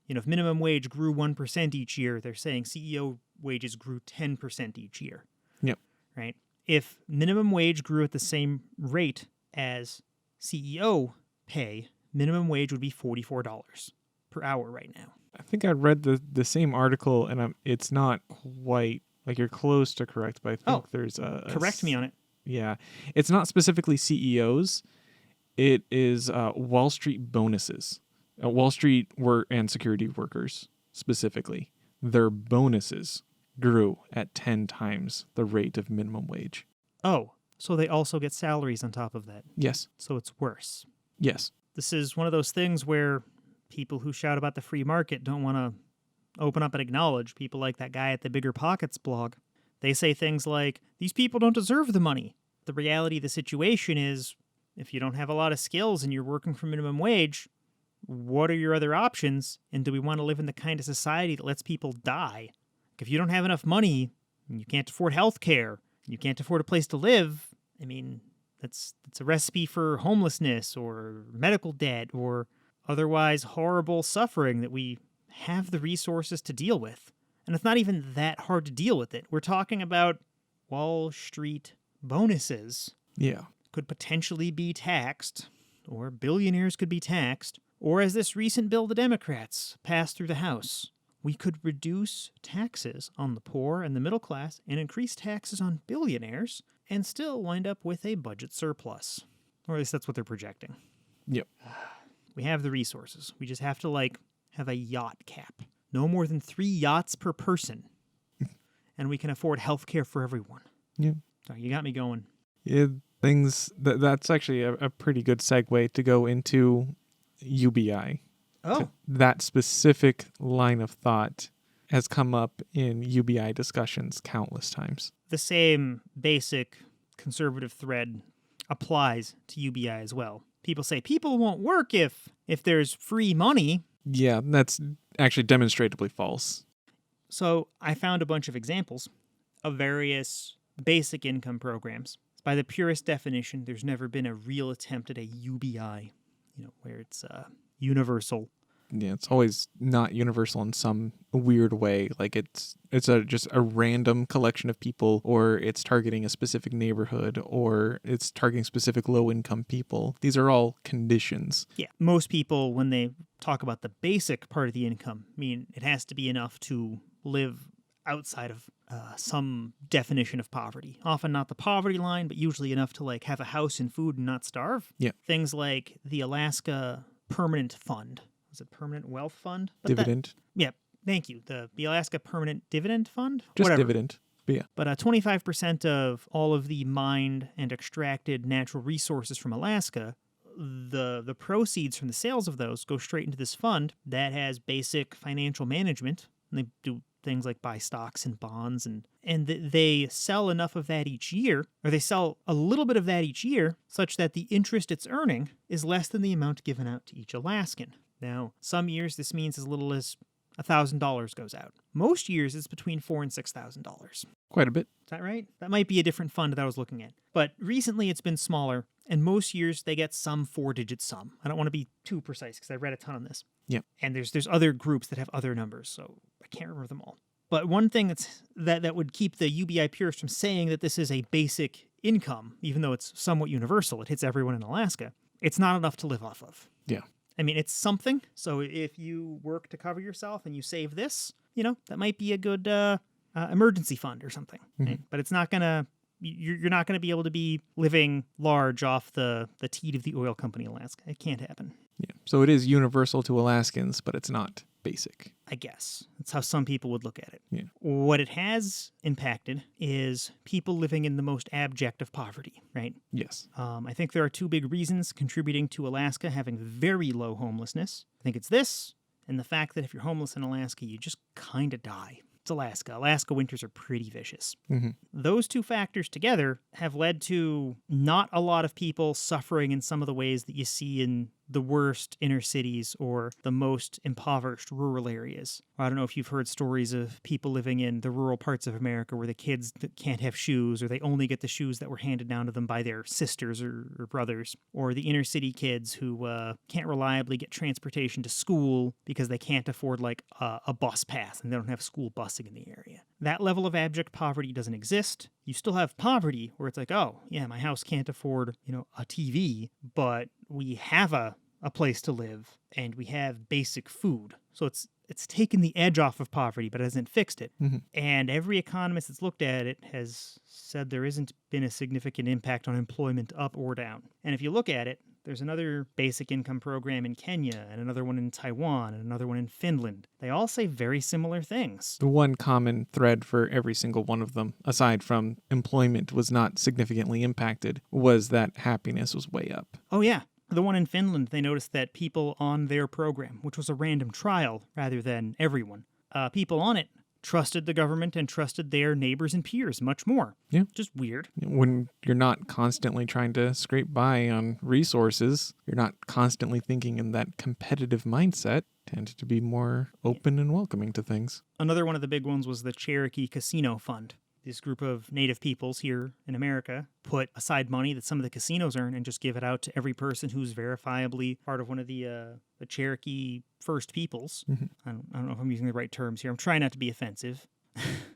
S1: if minimum wage grew 1% each year, they're saying CEO wages grew 10% each year.
S2: Yep.
S1: Right? If minimum wage grew at the same rate as CEO pay, minimum wage would be $44 per hour right now.
S2: I think I read the same article, and it's not quite, like, you're close to correct, but I think there's
S1: correct me on it.
S2: Yeah. It's not specifically CEOs. It is Wall Street bonuses. Wall Street and security workers, specifically. Their bonuses grew at 10 times the rate of minimum wage.
S1: Oh, so they also get salaries on top of that.
S2: Yes.
S1: So it's worse.
S2: Yes.
S1: This is one of those things where people who shout about the free market don't want to open up and acknowledge people like that guy at the Bigger Pockets blog. They say things like, these people don't deserve the money. The reality of the situation is, if you don't have a lot of skills and you're working for minimum wage, what are your other options? And do we want to live in the kind of society that lets people die? If you don't have enough money, and you can't afford health care, you can't afford a place to live, I mean, that's a recipe for homelessness or medical debt or otherwise horrible suffering that we have the resources to deal with. And it's not even that hard to deal with it. We're talking about Wall Street bonuses.
S2: Yeah.
S1: Could potentially be taxed, or billionaires could be taxed, or as this recent bill the Democrats passed through the House, we could reduce taxes on the poor and the middle class and increase taxes on billionaires and still wind up with a budget surplus. Or at least that's what they're projecting.
S2: Yep.
S1: We have the resources. We just have to, have a yacht cap. No more than 3 yachts per person. And we can afford health care for everyone.
S2: Yeah.
S1: Sorry, you got me going.
S2: Yeah, that's actually a pretty good segue to go into UBI.
S1: Oh.
S2: That specific line of thought has come up in UBI discussions countless times.
S1: The same basic conservative thread applies to UBI as well. People say people won't work if there's free money.
S2: Yeah, that's actually demonstrably false.
S1: So I found a bunch of examples of various basic income programs. By the purest definition, there's never been a real attempt at a UBI, where it's universal.
S2: Yeah, it's always not universal in some weird way. Like it's just a random collection of people, or it's targeting a specific neighborhood, or it's targeting specific low-income people. These are all conditions.
S1: Yeah, most people, when they talk about the basic part of the income, mean it has to be enough to live outside of some definition of poverty. Often not the poverty line, but usually enough to have a house and food and not starve.
S2: Yeah.
S1: Things like the Alaska Permanent Fund. Was it Permanent Wealth Fund?
S2: Dividend.
S1: Thank you. The Alaska Permanent Dividend Fund?
S2: Just
S1: Whatever.
S2: dividend. But yeah.
S1: But 25% of all of the mined and extracted natural resources from Alaska, the proceeds from the sales of those go straight into this fund that has basic financial management. And they do things like buy stocks and bonds, and they sell enough of that each year, or they sell a little bit of that each year, such that the interest it's earning is less than the amount given out to each Alaskan. Now, some years this means as little as $1,000 goes out. Most years it's between $4,000 and $6,000.
S2: Quite a bit.
S1: Is that right? That might be a different fund that I was looking at. But recently it's been smaller, and most years they get some 4-digit sum. I don't want to be too precise because I read a ton on this.
S2: Yep.
S1: And there's other groups that have other numbers, so I can't remember them all. But one thing that would keep the UBI purists from saying that this is a basic income, even though it's somewhat universal, it hits everyone in Alaska, it's not enough to live off of.
S2: Yeah.
S1: I mean, it's something. So if you work to cover yourself and you save this, you know, that might be a good emergency fund or something. Right? But it's not going to, you're not going to be able to be living large off the teat of the oil company Alaska. It can't happen.
S2: Yeah. So it is universal to Alaskans, but it's not basic.
S1: I guess. That's how some people would look at it.
S2: Yeah.
S1: What it has impacted is people living in the most abject of poverty, right?
S2: Yes.
S1: I think there are two big reasons contributing to Alaska having very low homelessness. I think it's this, and the fact that if you're homeless in Alaska, you just kind of die. It's Alaska. Alaska winters are pretty vicious. Those two factors together have led to not a lot of people suffering in some of the ways that you see in the worst inner cities or the most impoverished rural areas. I don't know if you've heard stories of people living in the rural parts of America where the kids can't have shoes, or they only get the shoes that were handed down to them by their sisters or brothers, or the inner city kids who can't reliably get transportation to school because they can't afford like a bus pass and they don't have school busing in the area. That level of abject poverty doesn't exist. You still have poverty where it's like, oh, yeah, my house can't afford, a TV, but we have a place to live and we have basic food. So it's taken the edge off of poverty, but it hasn't fixed it. And every economist that's looked at it has said there isn't been a significant impact on employment up or down. And if you look at it, there's another basic income program in Kenya and another one in Taiwan and another one in Finland. They all say very similar things.
S2: The one common thread for every single one of them, aside from employment was not significantly impacted, was that happiness was way up.
S1: Oh, yeah. The one in Finland, they noticed that people on their program, which was a random trial rather than everyone, people on it trusted the government and trusted their neighbors and peers much more.
S2: Yeah.
S1: Just weird.
S2: When you're not constantly trying to scrape by on resources, you're not constantly thinking in that competitive mindset, tend to be more open and welcoming to things.
S1: Another one of the big ones was the Cherokee Casino Fund. This group of native peoples here in America put aside money that some of the casinos earn and just give it out to every person who's verifiably part of one of the Cherokee First Peoples. I don't know if I'm using the right terms here. I'm trying not to be offensive.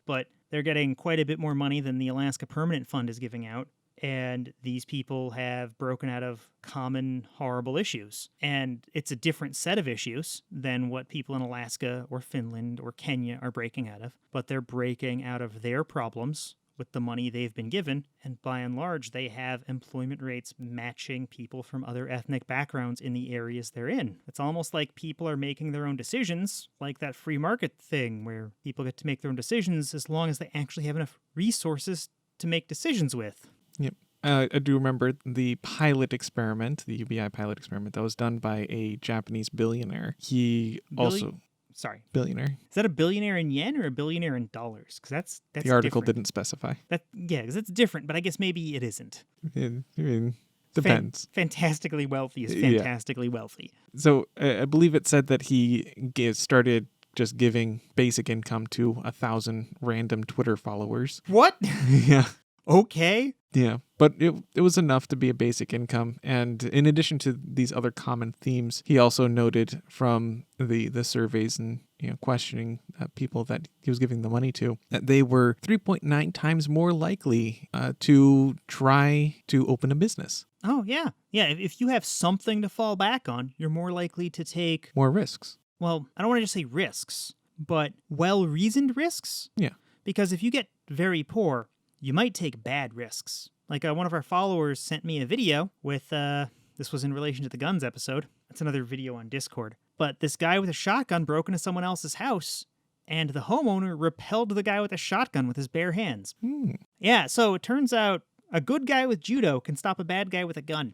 S1: But they're getting quite a bit more money than the Alaska Permanent Fund is giving out. And these people have broken out of common horrible issues. And it's a different set of issues than what people in Alaska or Finland or Kenya are breaking out of. But they're breaking out of their problems with the money they've been given. And by and large, they have employment rates matching people from other ethnic backgrounds in the areas they're in. It's almost like people are making their own decisions, like that free market thing where people get to make their own decisions as long as they actually have enough resources to make decisions with.
S2: Yep. I do remember the pilot experiment, the UBI pilot experiment that was done by a Japanese billionaire. Billionaire.
S1: Is that a billionaire in yen or a billionaire in dollars? Because that's
S2: the article
S1: different.
S2: didn't specify.
S1: Because it's different, but I guess maybe it isn't.
S2: I mean, depends.
S1: Fantastically wealthy is fantastically wealthy.
S2: So I believe it said that he started just giving basic income to 1,000 random Twitter followers.
S1: What?
S2: Yeah.
S1: Okay.
S2: Yeah, but it was enough to be a basic income. And in addition to these other common themes, he also noted from the surveys and questioning people that he was giving the money to, that they were 3.9 times more likely to try to open a business.
S1: Oh, yeah. Yeah, if you have something to fall back on, you're more likely to take...
S2: more risks.
S1: Well, I don't want to just say risks, but well-reasoned risks.
S2: Yeah.
S1: Because if you get very poor, you might take bad risks. Like one of our followers sent me a video with, this was in relation to the guns episode. That's another video on Discord. But this guy with a shotgun broke into someone else's house, and the homeowner repelled the guy with a shotgun with his bare hands. Yeah, so it turns out a good guy with judo can stop a bad guy with a gun.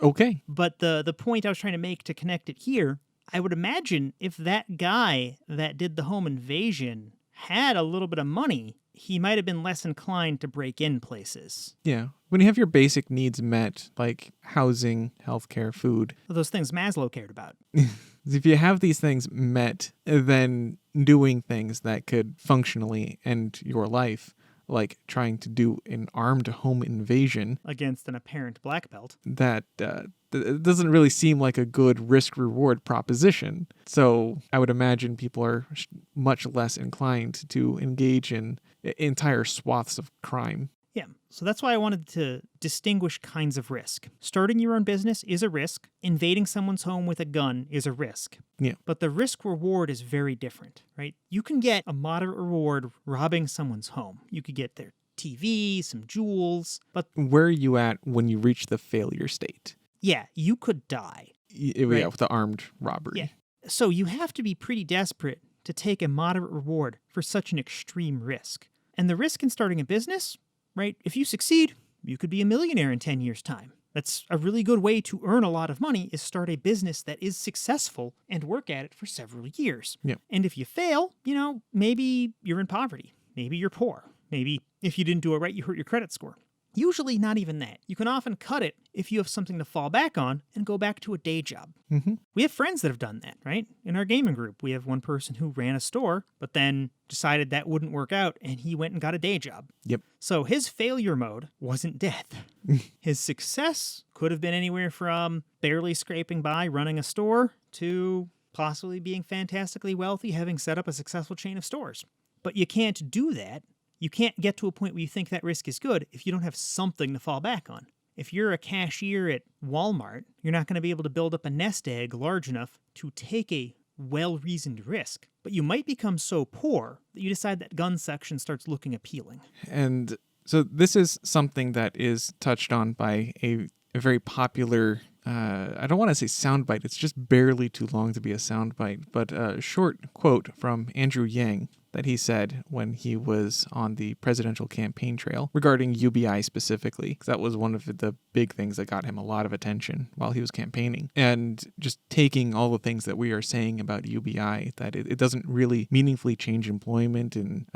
S2: Okay.
S1: But the point I was trying to make to connect it here, I would imagine if that guy that did the home invasion had a little bit of money, he might have been less inclined to break in places.
S2: Yeah. When you have your basic needs met, like housing, healthcare, food.
S1: Those things Maslow cared about.
S2: If you have these things met, then doing things that could functionally end your life, like trying to do an armed home invasion
S1: against an apparent black belt,
S2: that it doesn't really seem like a good risk-reward proposition. So I would imagine people are much less inclined to engage in entire swaths of crime.
S1: Yeah, so that's why I wanted to distinguish kinds of risk. Starting your own business is a risk. Invading someone's home with a gun is a risk.
S2: Yeah.
S1: But the risk reward is very different, right? You can get a moderate reward robbing someone's home. You could get their TV, some jewels, but
S2: Where are you at when you reach the failure state?
S1: yeah, you could die.
S2: Yeah,
S1: Right.
S2: with the armed robbery.
S1: Yeah. So you have to be pretty desperate to take a moderate reward for such an extreme risk. And the risk in starting a business, right? If you succeed, you could be a millionaire in 10 years' time. That's a really good way to earn a lot of money, is start a business that is successful and work at it for several years.
S2: Yeah.
S1: And if you fail, maybe you're in poverty. Maybe you're poor. Maybe if you didn't do it right, you hurt your credit score. Usually not even that. You can often cut it if you have something to fall back on and go back to a day job.
S2: Mm-hmm.
S1: We have friends that have done that, right? In our gaming group, we have one person who ran a store, but then decided that wouldn't work out, and he went and got a day job.
S2: Yep.
S1: So his failure mode wasn't death. His success could have been anywhere from barely scraping by running a store to possibly being fantastically wealthy, having set up a successful chain of stores. But you can't do that. You can't get to a point where you think that risk is good if you don't have something to fall back on. If you're a cashier at Walmart, you're not going to be able to build up a nest egg large enough to take a well-reasoned risk. But you might become so poor that you decide that gun section starts looking appealing.
S2: And so this is something that is touched on by a very popular, I don't want to say soundbite, it's just barely too long to be a soundbite, but a short quote from Andrew Yang that he said when he was on the presidential campaign trail regarding UBI specifically, because that was one of the big things that got him a lot of attention while he was campaigning. And just taking all the things that we are saying about UBI, that it doesn't really meaningfully change employment, and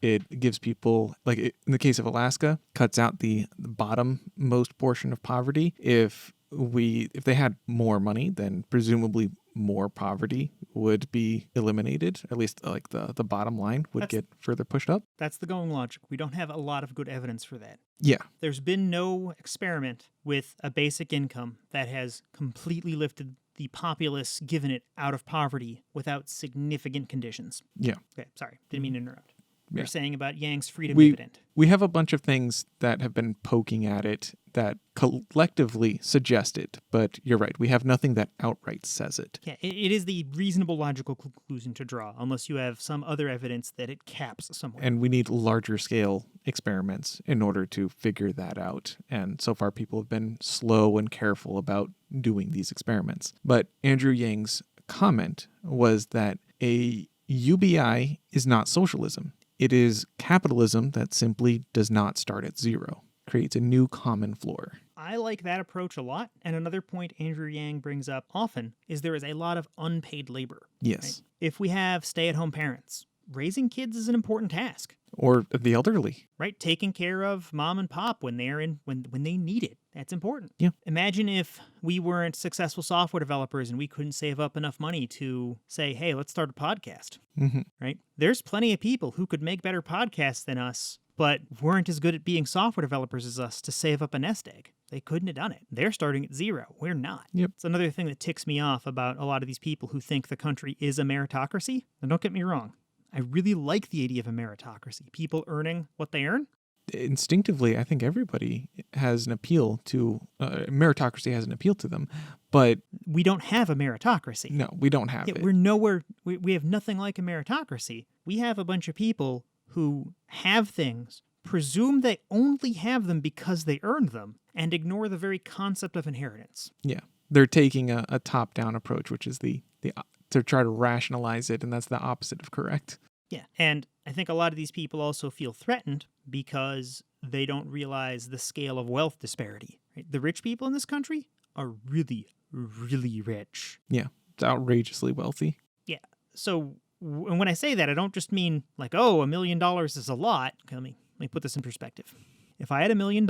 S2: it gives people, like in the case of Alaska, cuts out the bottom-most portion of poverty. If they had more money, then presumably more poverty would be eliminated. At least like the bottom line would get further pushed up.
S1: That's the going logic. We don't have a lot of good evidence for that.
S2: Yeah.
S1: There's been no experiment with a basic income that has completely lifted the populace, given it out of poverty without significant conditions.
S2: Yeah.
S1: Okay, sorry. Didn't mean to interrupt.
S2: Yeah.
S1: You're saying about Yang's freedom
S2: We
S1: dividend.
S2: we have a bunch of things that have been poking at it that collectively suggest it, but you're right. We have nothing that outright says it.
S1: Yeah, it is the reasonable logical conclusion to draw, unless you have some other evidence that it caps somewhere.
S2: And we need larger scale experiments in order to figure that out. And so far, people have been slow and careful about doing these experiments. But Andrew Yang's comment was that a UBI is not socialism. It is capitalism that simply does not start at zero, creates a new common floor.
S1: I like that approach a lot. And another point Andrew Yang brings up often is there is a lot of unpaid labor.
S2: Yes.
S1: Right? If we have stay-at-home parents, raising kids is an important task.
S2: Or the elderly.
S1: Right? Taking care of mom and pop when they're when they need it. That's important.
S2: Yeah.
S1: Imagine if we weren't successful software developers and we couldn't save up enough money to say, hey, let's start a podcast.
S2: Mm-hmm.
S1: Right? There's plenty of people who could make better podcasts than us, but weren't as good at being software developers as us to save up a nest egg. They couldn't have done it. They're starting at zero. We're not.
S2: Yep.
S1: It's another thing that ticks me off about a lot of these people who think the country is a meritocracy. Now, don't get me wrong. I really like the idea of a meritocracy. People earning what they earn.
S2: Instinctively, I think everybody has an appeal to, meritocracy has an appeal to them, but
S1: We don't have a meritocracy.
S2: no, we don't have
S1: Yeah,
S2: it.
S1: we're nowhere. We have nothing like a meritocracy. We have a bunch of people who have things, presume they only have them because they earned them, and ignore the very concept of inheritance.
S2: Yeah. They're taking a top-down approach, which is the to try to rationalize it, and that's the opposite of correct.
S1: Yeah, and I think a lot of these people also feel threatened because they don't realize the scale of wealth disparity. Right? The rich people in this country are really, really rich.
S2: Yeah. It's outrageously wealthy.
S1: Yeah, so and when I say that, I don't just mean like, oh, $1 million is a lot. Okay, let me put this in perspective. If I had $1 million,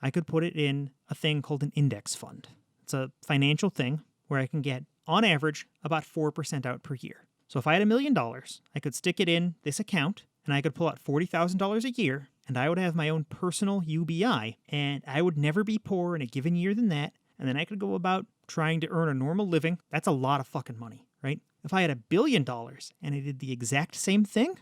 S1: I could put it in a thing called an index fund. It's a financial thing where I can get, on average, about 4% out per year. So if I had $1 million, I could stick it in this account, and I could pull out $40,000 a year, and I would have my own personal UBI, and I would never be poorer in a given year than that, and then I could go about trying to earn a normal living. That's a lot of fucking money, right? If I had $1 billion and I did the exact same thing,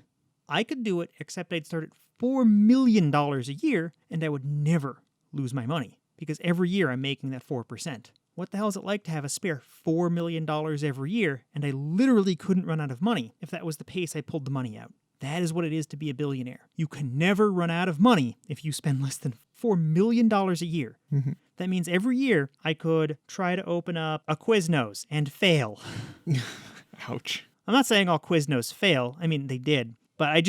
S1: I could do it, except I'd start at $4 million a year, and I would never lose my money because every year I'm making that 4%. What the hell is it like to have a spare $4 million every year, and I literally couldn't run out of money if that was the pace I pulled the money out? That is what it is to be a billionaire. You can never run out of money if you spend less than $4 million a year.
S2: Mm-hmm.
S1: That means every year I could try to open up a Quiznos and fail.
S2: Ouch.
S1: I'm not saying all Quiznos fail. I mean, they did. But I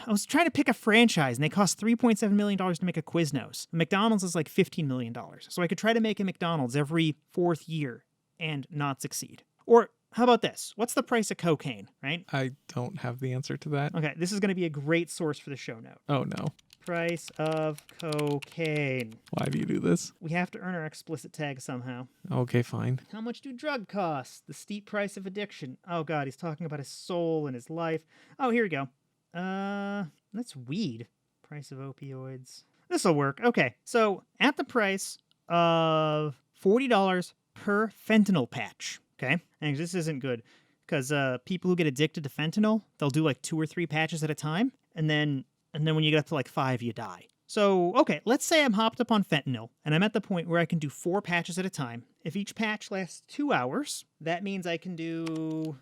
S1: was trying to pick a franchise, and they cost $3.7 million to make a Quiznos. McDonald's is like $15 million. So I could try to make a McDonald's every 4th year and not succeed. Or how about this? What's the price of cocaine, right?
S2: I don't have the answer to that.
S1: Okay, this is going to be a great source for the show note.
S2: Oh, no.
S1: Price of cocaine.
S2: Why do you do this?
S1: We have to earn our explicit tag somehow.
S2: Okay, fine.
S1: How much do drug costs? The steep price of addiction. Oh god, he's talking about his soul and his life. Oh, here we go. That's weed. Price of opioids. This'll work. Okay, so at the price of $40 per fentanyl patch. Okay, and this isn't good because people who get addicted to fentanyl, they'll do like 2 or 3 patches at a time, and then when you get up to like 5, you die. So, okay, let's say I'm hopped up on fentanyl, and I'm at the point where I can do 4 patches at a time. If each patch lasts 2 hours, that means I can do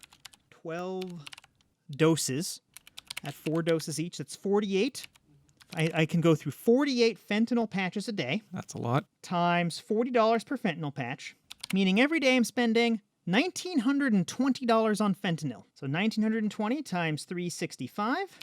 S1: 12 doses at 4 doses each. That's 48. I can go through 48 fentanyl patches a day.
S2: That's a lot.
S1: Times $40 per fentanyl patch, meaning every day I'm spending $1,920 on fentanyl. So 1,920 times 365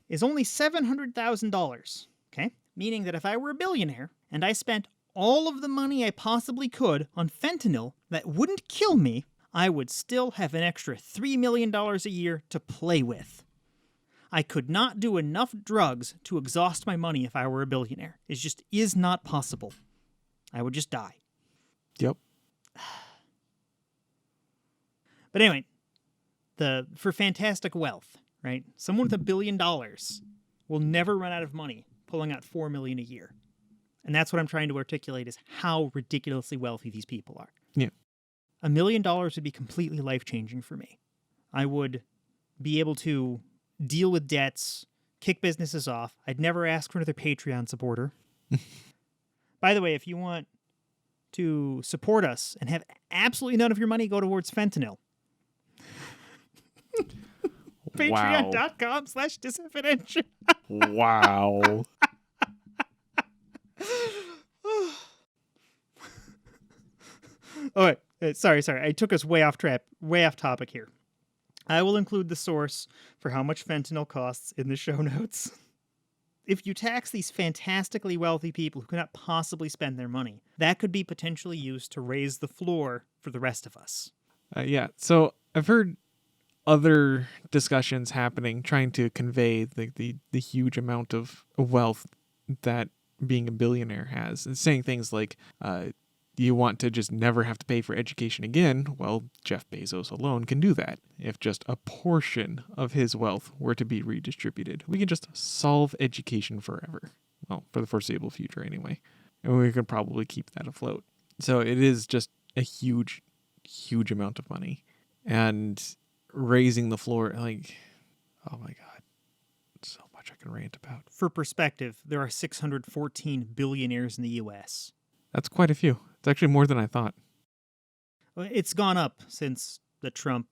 S1: is only $700,000, okay? Meaning that if I were a billionaire and I spent all of the money I possibly could on fentanyl that wouldn't kill me, I would still have an extra $3 million a year to play with. I could not do enough drugs to exhaust my money if I were a billionaire. It just is not possible. I would just die.
S2: Yep.
S1: But anyway, for fantastic wealth, right? Someone with $1 billion will never run out of money pulling out $4 million a year. And that's what I'm trying to articulate is how ridiculously wealthy these people are.
S2: Yeah.
S1: $1 million would be completely life-changing for me. I would be able to deal with debts, kick businesses off. I'd never ask for another Patreon supporter. By the way, if you want to support us and have absolutely none of your money go towards fentanyl, Patreon.com/Dysevidentia.
S2: Wow.
S1: All right. Sorry. I took us way off topic here. I will include the source for how much fentanyl costs in the show notes. If you tax these fantastically wealthy people who cannot possibly spend their money, that could be potentially used to raise the floor for the rest of us.
S2: Yeah. So I've heard other discussions happening trying to convey the huge amount of wealth that being a billionaire has, and saying things like, you want to just never have to pay for education again? Well, Jeff Bezos alone can do that. If just a portion of his wealth were to be redistributed, we can just solve education forever. Well, for the foreseeable future anyway. And we could probably keep that afloat. So it is just a huge, huge amount of money. And raising the floor, like, oh my God, so much I can rant about.
S1: For perspective, there are 614 billionaires in the U.S.
S2: That's quite a few. It's actually more than I thought.
S1: It's gone up since the Trump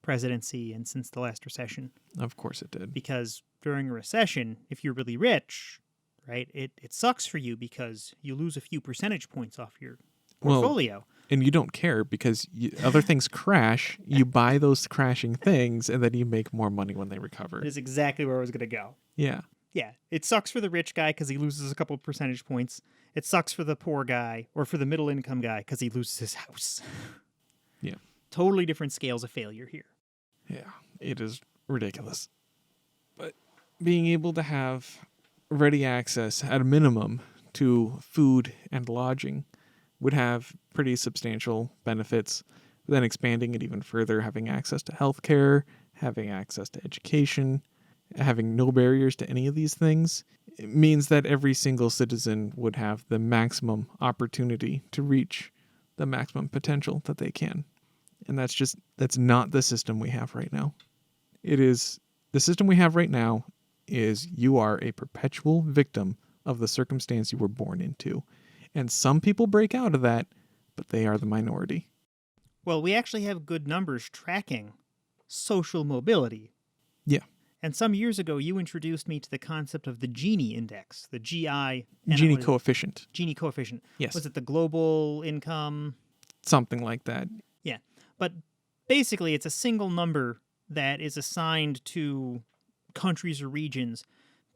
S1: presidency and since the last recession.
S2: Of course it did.
S1: Because during a recession, if you're really rich, right, it sucks for you because you lose a few percentage points off your portfolio.
S2: Well, and you don't care because other things crash. You buy those crashing things, and then you make more money when they recover.
S1: That is exactly where I was going to go.
S2: Yeah.
S1: Yeah, it sucks for the rich guy because he loses a couple of percentage points. It sucks for the poor guy or for the middle income guy because he loses his house.
S2: Yeah.
S1: Totally different scales of failure here.
S2: Yeah, it is ridiculous. But being able to have ready access at a minimum to food and lodging would have pretty substantial benefits. Then expanding it even further, having access to healthcare, having access to education, having no barriers to any of these things, it means that every single citizen would have the maximum opportunity to reach the maximum potential that they can. And that's not the system we have right now. The system we have right now is you are a perpetual victim of the circumstance you were born into. And some people break out of that, but they are the minority.
S1: Well, we actually have good numbers tracking social mobility.
S2: Yeah.
S1: And some years ago, you introduced me to the concept of the Gini index, the GI.
S2: Gini coefficient.
S1: Gini coefficient.
S2: Yes.
S1: Was it the global income?
S2: Something like that.
S1: Yeah. But basically, it's a single number that is assigned to countries or regions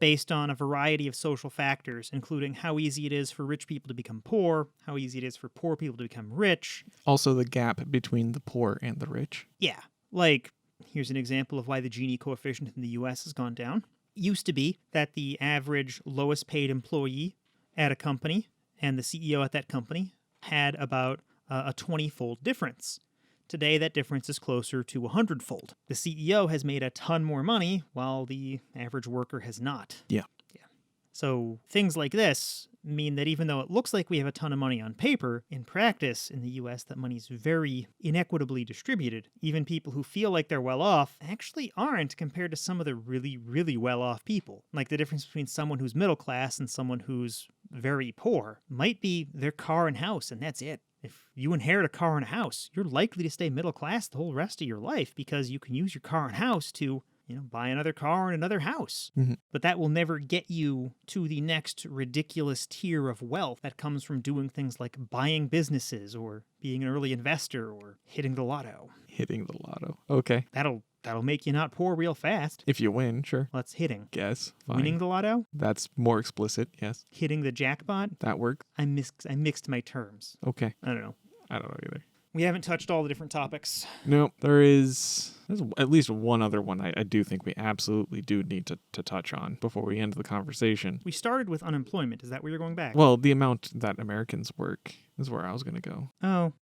S1: based on a variety of social factors, including how easy it is for rich people to become poor, how easy it is for poor people to become rich.
S2: Also the gap between the poor and the rich.
S1: Yeah. Like, here's an example of why the Gini coefficient in the US has gone down. It used to be that the average lowest paid employee at a company and the CEO at that company had about a 20-fold difference. Today, that difference is closer to 100-fold. The CEO has made a ton more money, while the average worker has not.
S2: Yeah.
S1: So things like this mean that even though it looks like we have a ton of money on paper, in practice in the US, that money's very inequitably distributed. Even people who feel like they're well off actually aren't compared to some of the really, really well off people. Like the difference between someone who's middle class and someone who's very poor might be their car and house, and that's it. If you inherit a car and a house, you're likely to stay middle class the whole rest of your life because you can use your car and house to, buy another car and another house.
S2: Mm-hmm.
S1: But that will never get you to the next ridiculous tier of wealth that comes from doing things like buying businesses or being an early investor or hitting the lotto.
S2: Hitting the lotto. Okay.
S1: That'll make you not poor real fast.
S2: If you win, sure.
S1: Well, that's hitting.
S2: Guess. Fine.
S1: Winning the lotto?
S2: That's more explicit, yes.
S1: Hitting the jackpot?
S2: That works.
S1: I mixed my terms.
S2: Okay.
S1: I don't know.
S2: I don't know either.
S1: We haven't touched all the different topics.
S2: No, there's at least one other one I do think we absolutely do need to touch on before we end the conversation.
S1: We started with unemployment. Is that where you're going back?
S2: Well, the amount that Americans work is where I was going to go.
S1: Oh.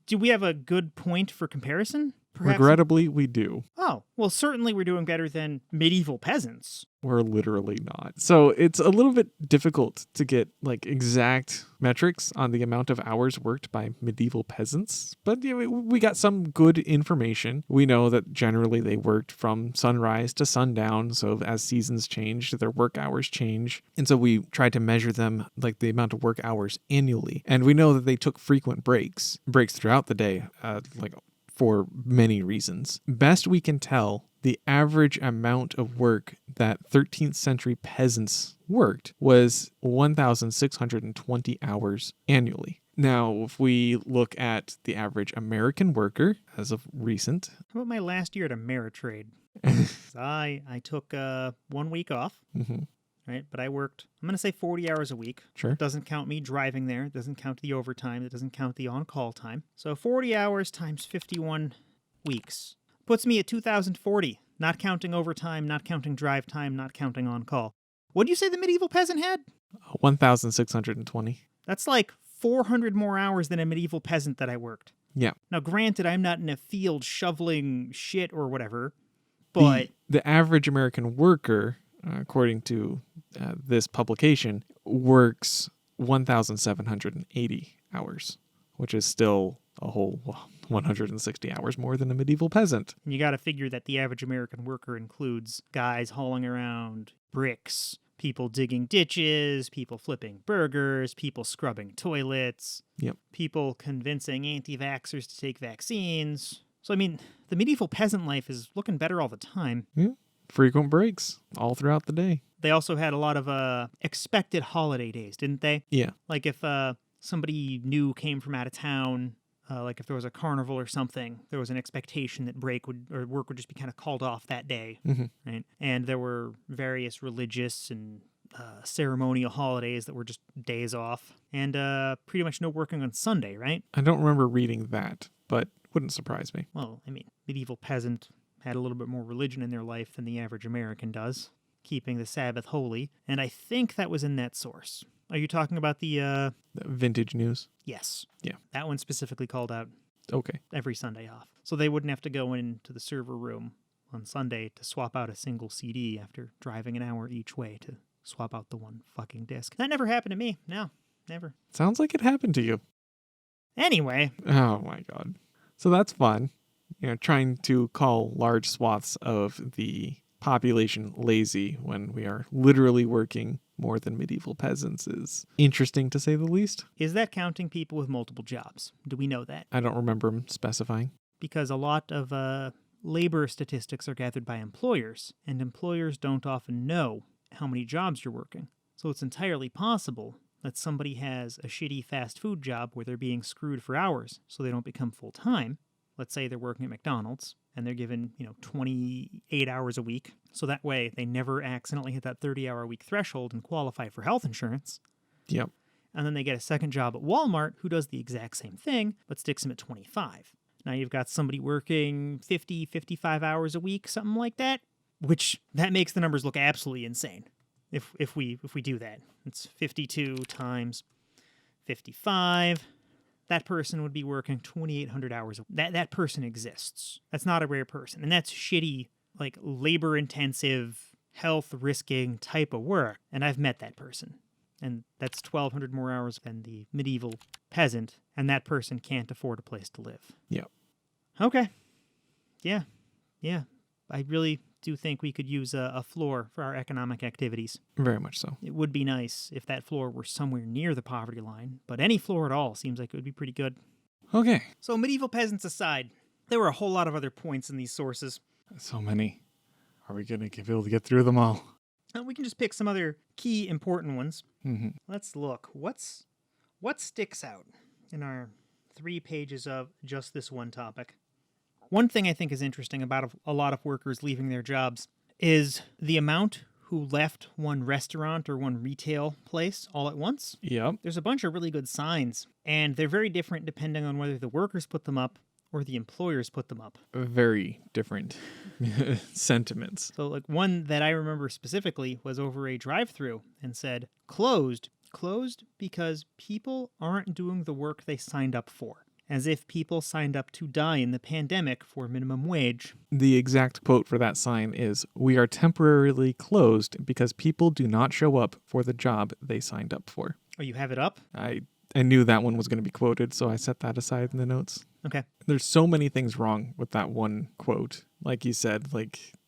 S1: Do we have a good point for comparison? Perhaps?
S2: Regrettably, we do.
S1: Oh, well, certainly we're doing better than medieval peasants.
S2: We're literally not. So it's a little bit difficult to get exact metrics on the amount of hours worked by medieval peasants. But we got some good information. We know that generally they worked from sunrise to sundown. So as seasons change, their work hours change. And so we tried to measure them, the amount of work hours annually. And we know that they took frequent breaks throughout the day, for many reasons. Best we can tell, the average amount of work that 13th century peasants worked was 1,620 hours annually. Now, if we look at the average American worker as of recent...
S1: How about my last year at Ameritrade? I took 1 week off.
S2: Mm-hmm.
S1: Right, but I worked, I'm going to say 40 hours a week.
S2: Sure.
S1: It doesn't count me driving there. It doesn't count the overtime. It doesn't count the on-call time. So 40 hours times 51 weeks puts me at 2,040, not counting overtime, not counting drive time, not counting on-call. What did you say the medieval peasant had?
S2: 1,620.
S1: That's like 400 more hours than a medieval peasant that I worked.
S2: Yeah.
S1: Now, granted, I'm not in a field shoveling shit or whatever, but...
S2: The average American worker... according to this publication, works 1,780 hours, which is still a whole 160 hours more than a medieval peasant.
S1: And you got to figure that the average American worker includes guys hauling around bricks, people digging ditches, people flipping burgers, people scrubbing toilets,
S2: yep,
S1: people convincing anti-vaxxers to take vaccines. So, I mean, the medieval peasant life is looking better all the time.
S2: Yeah. Frequent breaks all throughout the day.
S1: They also had a lot of expected holiday days, didn't they?
S2: Yeah.
S1: Like if somebody new came from out of town, like if there was a carnival or something, there was an expectation that work would just be kind of called off that day,
S2: mm-hmm.
S1: right? And there were various religious and ceremonial holidays that were just days off, and pretty much no working on Sunday, right?
S2: I don't remember reading that, but wouldn't surprise me.
S1: Well, I mean, medieval peasant had a little bit more religion in their life than the average American does, keeping the Sabbath holy, and I think that was in that source. Are you talking about the
S2: Vintage News?
S1: Yes.
S2: Yeah.
S1: That one specifically called out
S2: okay,
S1: every Sunday off. So they wouldn't have to go into the server room on Sunday to swap out a single CD after driving an hour each way to swap out the one fucking disc. That never happened to me. No, never.
S2: Sounds like it happened to you.
S1: Anyway.
S2: Oh my god. So that's fun. Trying to call large swaths of the population lazy when we are literally working more than medieval peasants is interesting, to say the least.
S1: Is that counting people with multiple jobs? Do we know that?
S2: I don't remember him specifying.
S1: Because a lot of labor statistics are gathered by employers, and employers don't often know how many jobs you're working. So it's entirely possible that somebody has a shitty fast food job where they're being screwed for hours so they don't become full-time. Let's say they're working at McDonald's and they're given, 28 hours a week. So that way they never accidentally hit that 30-hour-a-week threshold and qualify for health insurance.
S2: Yep.
S1: And then they get a second job at Walmart who does the exact same thing but sticks them at 25. Now you've got somebody working 50, 55 hours a week, something like that, which that makes the numbers look absolutely insane if we do that. It's 52 times 55. That person would be working 2,800 hours. That person exists. That's not a rare person. And that's shitty, like labor-intensive, health-risking type of work. And I've met that person. And that's 1,200 more hours than the medieval peasant. And that person can't afford a place to live.
S2: Yep.
S1: Okay. Yeah. I really do think we could use a floor for our economic activities.
S2: Very much so.
S1: It would be nice if that floor were somewhere near the poverty line, but any floor at all seems like it would be pretty good.
S2: Okay.
S1: So medieval peasants aside, there were a whole lot of other points in these sources.
S2: So many. Are we going to be able to get through them all?
S1: We can just pick some other key important ones.
S2: Mm-hmm.
S1: Let's look. What sticks out in our 3 pages of just this one topic? One thing I think is interesting about a lot of workers leaving their jobs is the amount who left one restaurant or one retail place all at once.
S2: Yep.
S1: There's a bunch of really good signs, and they're very different depending on whether the workers put them up or the employers put them up.
S2: Very different sentiments.
S1: So like one that I remember specifically was over a drive-thru and said, closed. Closed because people aren't doing the work they signed up for. As if people signed up to die in the pandemic for minimum wage.
S2: The exact quote for that sign is, "We are temporarily closed because people do not show up for the job they signed up for."
S1: Oh, you have it up?
S2: I knew that one was going to be quoted, so I set that aside in the notes.
S1: Okay.
S2: There's so many things wrong with that one quote. Like you said,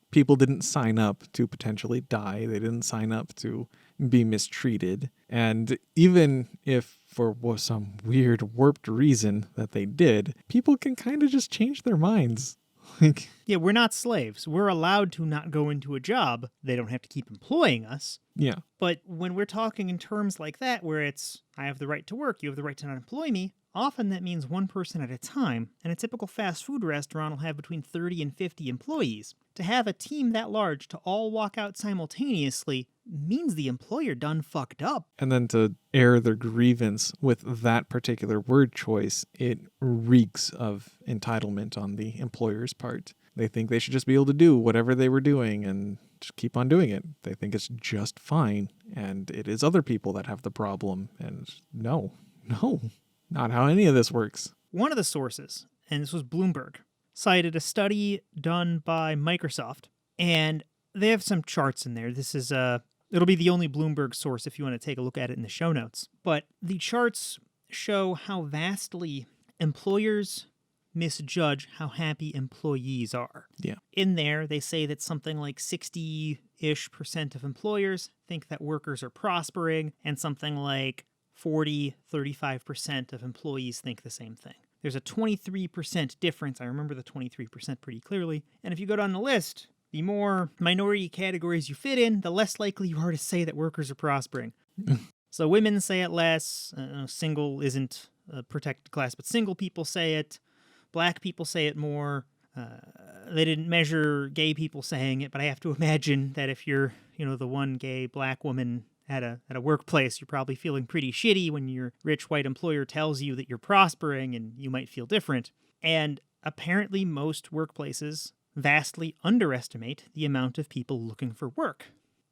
S2: people didn't sign up to potentially die. They didn't sign up to be mistreated. And even if for some weird warped reason that they did, people can kind of just change their minds.
S1: Yeah, we're not slaves. We're allowed to not go into a job. They don't have to keep employing us.
S2: Yeah.
S1: But when we're talking in terms like that, where it's, I have the right to work, you have the right to not employ me, often that means one person at a time, and a typical fast food restaurant will have between 30 and 50 employees. To have a team that large to all walk out simultaneously means the employer done fucked up.
S2: And then to air their grievance with that particular word choice, it reeks of entitlement on the employer's part. They think they should just be able to do whatever they were doing and just keep on doing it. They think it's just fine, and it is other people that have the problem. And no, not how any of this works.
S1: One of the sources, and this was Bloomberg, cited a study done by Microsoft, and they have some charts in there. This is it'll be the only Bloomberg source if you want to take a look at it in the show notes. But the charts show how vastly employers misjudge how happy employees are.
S2: Yeah.
S1: In there, they say that something like 60-ish% of employers think that workers are prospering, and something like 35% of employees think the same thing. There's a 23% difference. I remember the 23% pretty clearly. And if you go down the list, the more minority categories you fit in, the less likely you are to say that workers are prospering. So women say it less. Single isn't a protected class, but single people say it. Black people say it more. They didn't measure gay people saying it, but I have to imagine that if you're, the one gay black woman at a workplace, you're probably feeling pretty shitty when your rich white employer tells you that you're prospering, and you might feel different. And apparently most workplaces vastly underestimate the amount of people looking for work.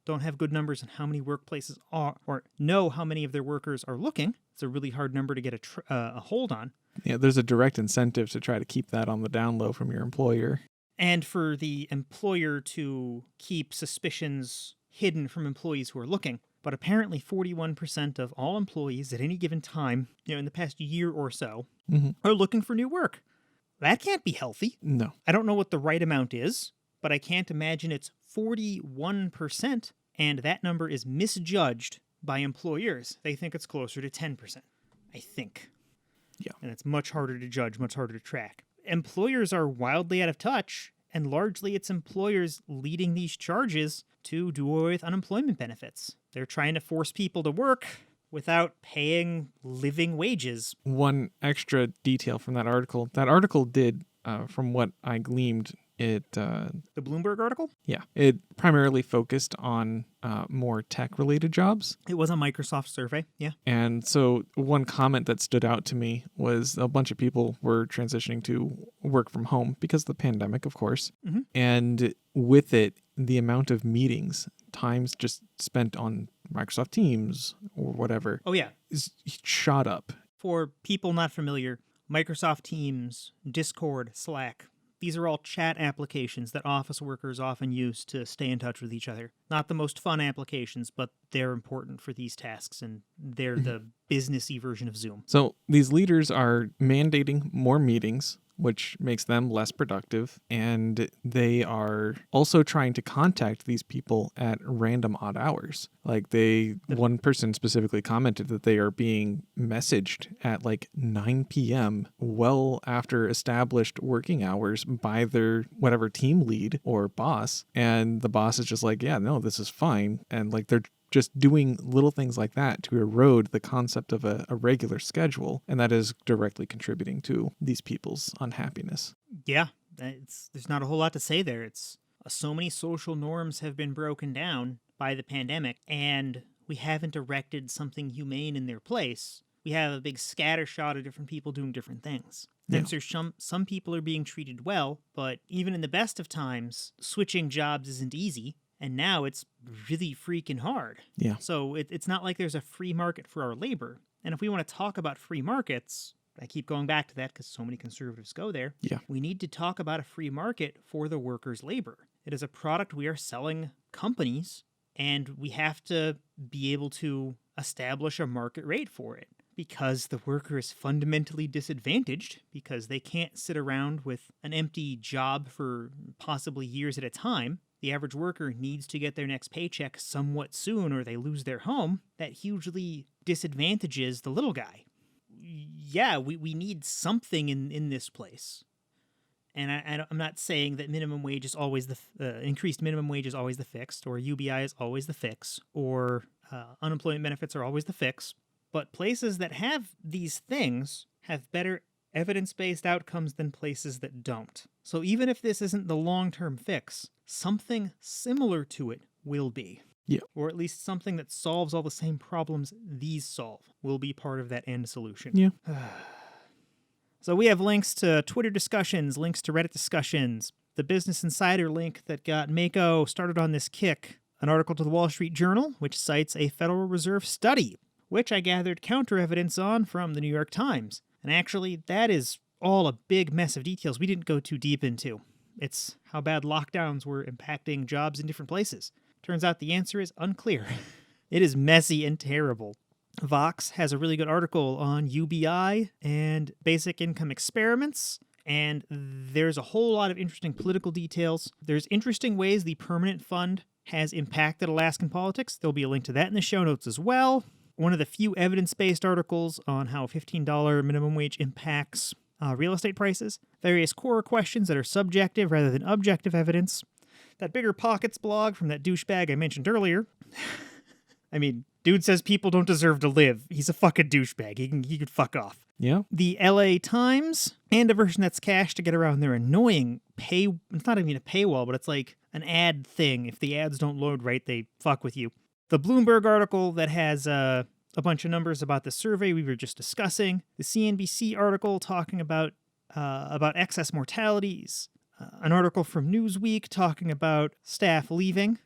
S1: Don't have good numbers on how many workplaces are, or know how many of their workers are looking. It's a really hard number to get a hold on.
S2: Yeah, there's a direct incentive to try to keep that on the down low from your employer.
S1: And for the employer to keep suspicions hidden from employees who are looking. But apparently 41% of all employees at any given time, in the past year or so, are looking for new work. That can't be healthy.
S2: No.
S1: I don't know what the right amount is, but I can't imagine it's 41%, and that number is misjudged by employers. They think it's closer to 10%, I think.
S2: Yeah.
S1: And it's much harder to judge, much harder to track. Employers are wildly out of touch, and largely it's employers leading these charges to do away with unemployment benefits. They're trying to force people to work without paying living wages.
S2: One extra detail from that article did, from what I gleaned,
S1: The Bloomberg article?
S2: it primarily focused on more tech-related jobs.
S1: It was a Microsoft survey, yeah.
S2: And so one comment that stood out to me was a bunch of people were transitioning to work from home because of the pandemic, of course.
S1: Mm-hmm.
S2: And with it, the amount of meetings, times just spent on Microsoft Teams or whatever,
S1: Oh, yeah.
S2: is shot up.
S1: For people not familiar, Microsoft Teams, Discord, Slack, these are all chat applications that office workers often use to stay in touch with each other. Not the most fun applications, but they're important for these tasks, and they're the businessy version of Zoom.
S2: So these leaders are mandating more meetings, which makes them less productive, and they are also trying to contact these people at random odd hours. Like one person specifically commented that they are being messaged at like 9 p.m. well after established working hours by their whatever team lead or boss, and the boss is just like, yeah, no, this is fine, and like they're just doing little things like that to erode the concept of a regular schedule, and that is directly contributing to these people's unhappiness.
S1: Yeah, there's not a whole lot to say there. It's so many social norms have been broken down by the pandemic, and we haven't erected something humane in their place. We have a big scattershot of different people doing different things.
S2: Yeah.
S1: And so some people are being treated well, but even in the best of times, switching jobs isn't easy. And now it's really freaking hard.
S2: Yeah.
S1: So it's not like there's a free market for our labor. And if we want to talk about free markets, I keep going back to that because so many conservatives go there.
S2: Yeah.
S1: We need to talk about a free market for the workers' labor. It is a product we are selling companies, and we have to be able to establish a market rate for it, because the worker is fundamentally disadvantaged because they can't sit around with an empty job for possibly years at a time. The average worker needs to get their next paycheck somewhat soon or they lose their home. That hugely disadvantages the little guy. Yeah, we need something in this place. And I'm not saying that minimum wage is always increased minimum wage is always the fix, or UBI is always the fix, or unemployment benefits are always the fix. But places that have these things have better evidence-based outcomes than places that don't. So even if this isn't the long-term fix, something similar to it will be.
S2: Yeah.
S1: Or at least something that solves all the same problems these solve will be part of that end solution.
S2: Yeah.
S1: So we have links to Twitter discussions, links to Reddit discussions, the Business Insider link that got Mako started on this kick, an article to the Wall Street Journal, which cites a Federal Reserve study, which I gathered counter-evidence on from the New York Times. And actually, that is all a big mess of details we didn't go too deep into. It's how bad lockdowns were impacting jobs in different places. Turns out the answer is unclear. It is messy and terrible. Vox has a really good article on UBI and basic income experiments, and there's a whole lot of interesting political details. There's interesting ways the permanent fund has impacted Alaskan politics. There'll be a link to that in the show notes as well. One of the few evidence-based articles on how $15 minimum wage impacts real estate prices. Various core questions that are subjective rather than objective evidence. That Bigger Pockets blog from that douchebag I mentioned earlier. I mean, dude says people don't deserve to live. He's a fucking douchebag. He could fuck off.
S2: Yeah.
S1: The LA Times, and a version that's cached to get around their annoying it's not even a paywall, but it's like an ad thing. If the ads don't load right, they fuck with you. The Bloomberg article that has a bunch of numbers about the survey we were just discussing. The CNBC article talking about excess mortalities. An article from Newsweek talking about staff leaving.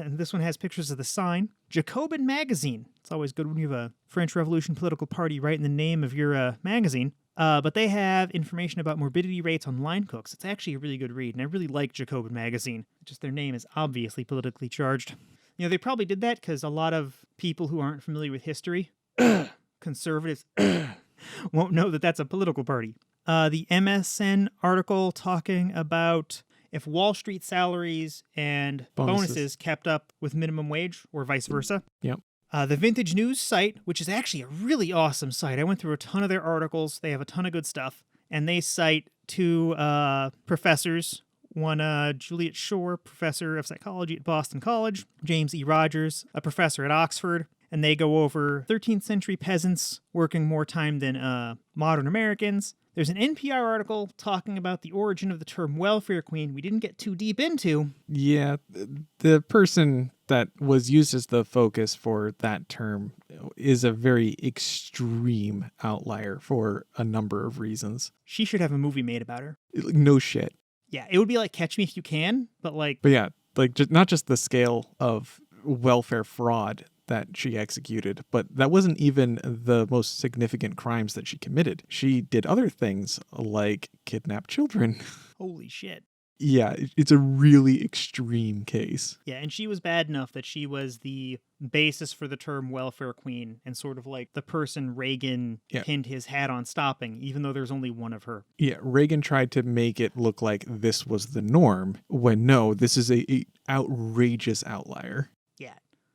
S1: This one has pictures of the sign. Jacobin Magazine. It's always good when you have a French Revolution political party right in the name of your magazine. But they have information about morbidity rates on line cooks. It's actually a really good read, and I really like Jacobin Magazine. Just their name is obviously politically charged. You know, they probably did that because a lot of people who aren't familiar with history, conservatives, won't know that that's a political party. The MSN article talking about if Wall Street salaries and bonuses kept up with minimum wage or vice versa.
S2: Yep.
S1: The Vintage News site, which is actually a really awesome site. I went through a ton of their articles. They have a ton of good stuff. And they cite two professors. One, Juliet Shore, professor of psychology at Boston College. James E. Rogers, a professor at Oxford. And they go over 13th century peasants working more time than modern Americans. There's an NPR article talking about the origin of the term welfare queen we didn't get too deep into.
S2: Yeah, the person that was used as the focus for that term is a very extreme outlier for a number of reasons.
S1: She should have a movie made about her.
S2: No shit.
S1: Yeah, it would be like Catch Me If You Can, but like...
S2: But yeah, like not just the scale of welfare fraud that she executed, but that wasn't even the most significant crimes that she committed. She did other things like kidnap children.
S1: Holy shit.
S2: Yeah, it's a really extreme case.
S1: Yeah, and she was bad enough that she was the basis for the term welfare queen and sort of like the person Reagan pinned his hat on stopping, even though there's only one of her.
S2: Yeah, Reagan tried to make it look like this was the norm, when no, this is a outrageous outlier.
S1: Yeah.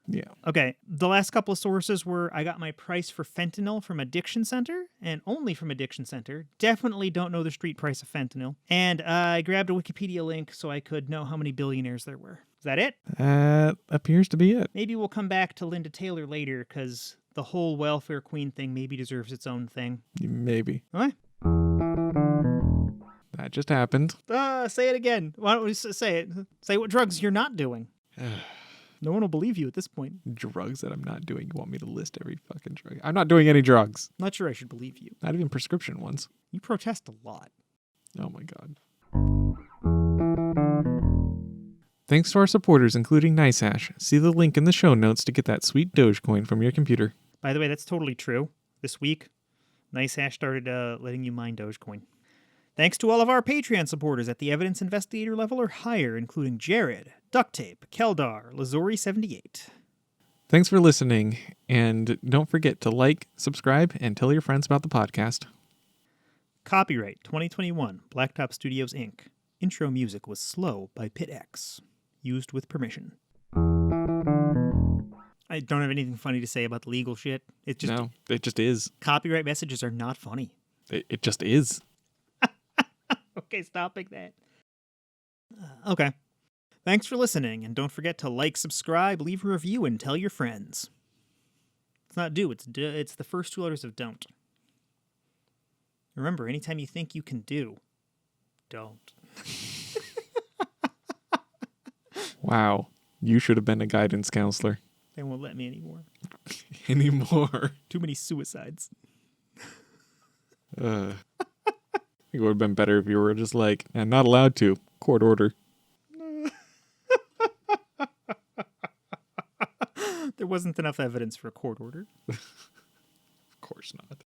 S2: Yeah.
S1: Okay, the last couple of sources were I got my price for fentanyl from Addiction Center, and only from Addiction Center. Definitely don't know the street price of fentanyl. And I grabbed a Wikipedia link so I could know how many billionaires there were. Is that it?
S2: That appears to be it.
S1: Maybe we'll come back to Linda Taylor later, because the whole welfare queen thing maybe deserves its own thing.
S2: Maybe.
S1: What?
S2: That just happened.
S1: Say it again. Why don't we say it? Say what drugs you're not doing. No one will believe you at this point.
S2: Drugs that I'm not doing. You want me to list every fucking drug? I'm not doing any drugs.
S1: Not sure I should believe you.
S2: Not even prescription ones.
S1: You protest a lot.
S2: Oh my god. Thanks to our supporters, including NiceHash. See the link in the show notes to get that sweet Dogecoin from your computer.
S1: By the way, that's totally true. This week, NiceHash started letting you mine Dogecoin. Thanks to all of our Patreon supporters at the Evidence Investigator level or higher, including Jared, Ducktape, Keldar, Lazori78.
S2: Thanks for listening, and don't forget to like, subscribe, and tell your friends about the podcast.
S1: Copyright 2021, Blacktop Studios, Inc. Intro music was Slow by Pit X. Used with permission. I don't have anything funny to say about the legal shit. It just
S2: is.
S1: Copyright messages are not funny.
S2: It just is.
S1: Okay, stopping that. Okay. Thanks for listening, and don't forget to like, subscribe, leave a review, and tell your friends. It's not do, it's the first two letters of don't. Remember, anytime you think you can do, don't.
S2: Wow. You should have been a guidance counselor.
S1: They won't let me anymore.
S2: Anymore.
S1: Too many suicides.
S2: It would have been better if you were just like, and not allowed to. Court order.
S1: There wasn't enough evidence for a court order.
S2: Of course not.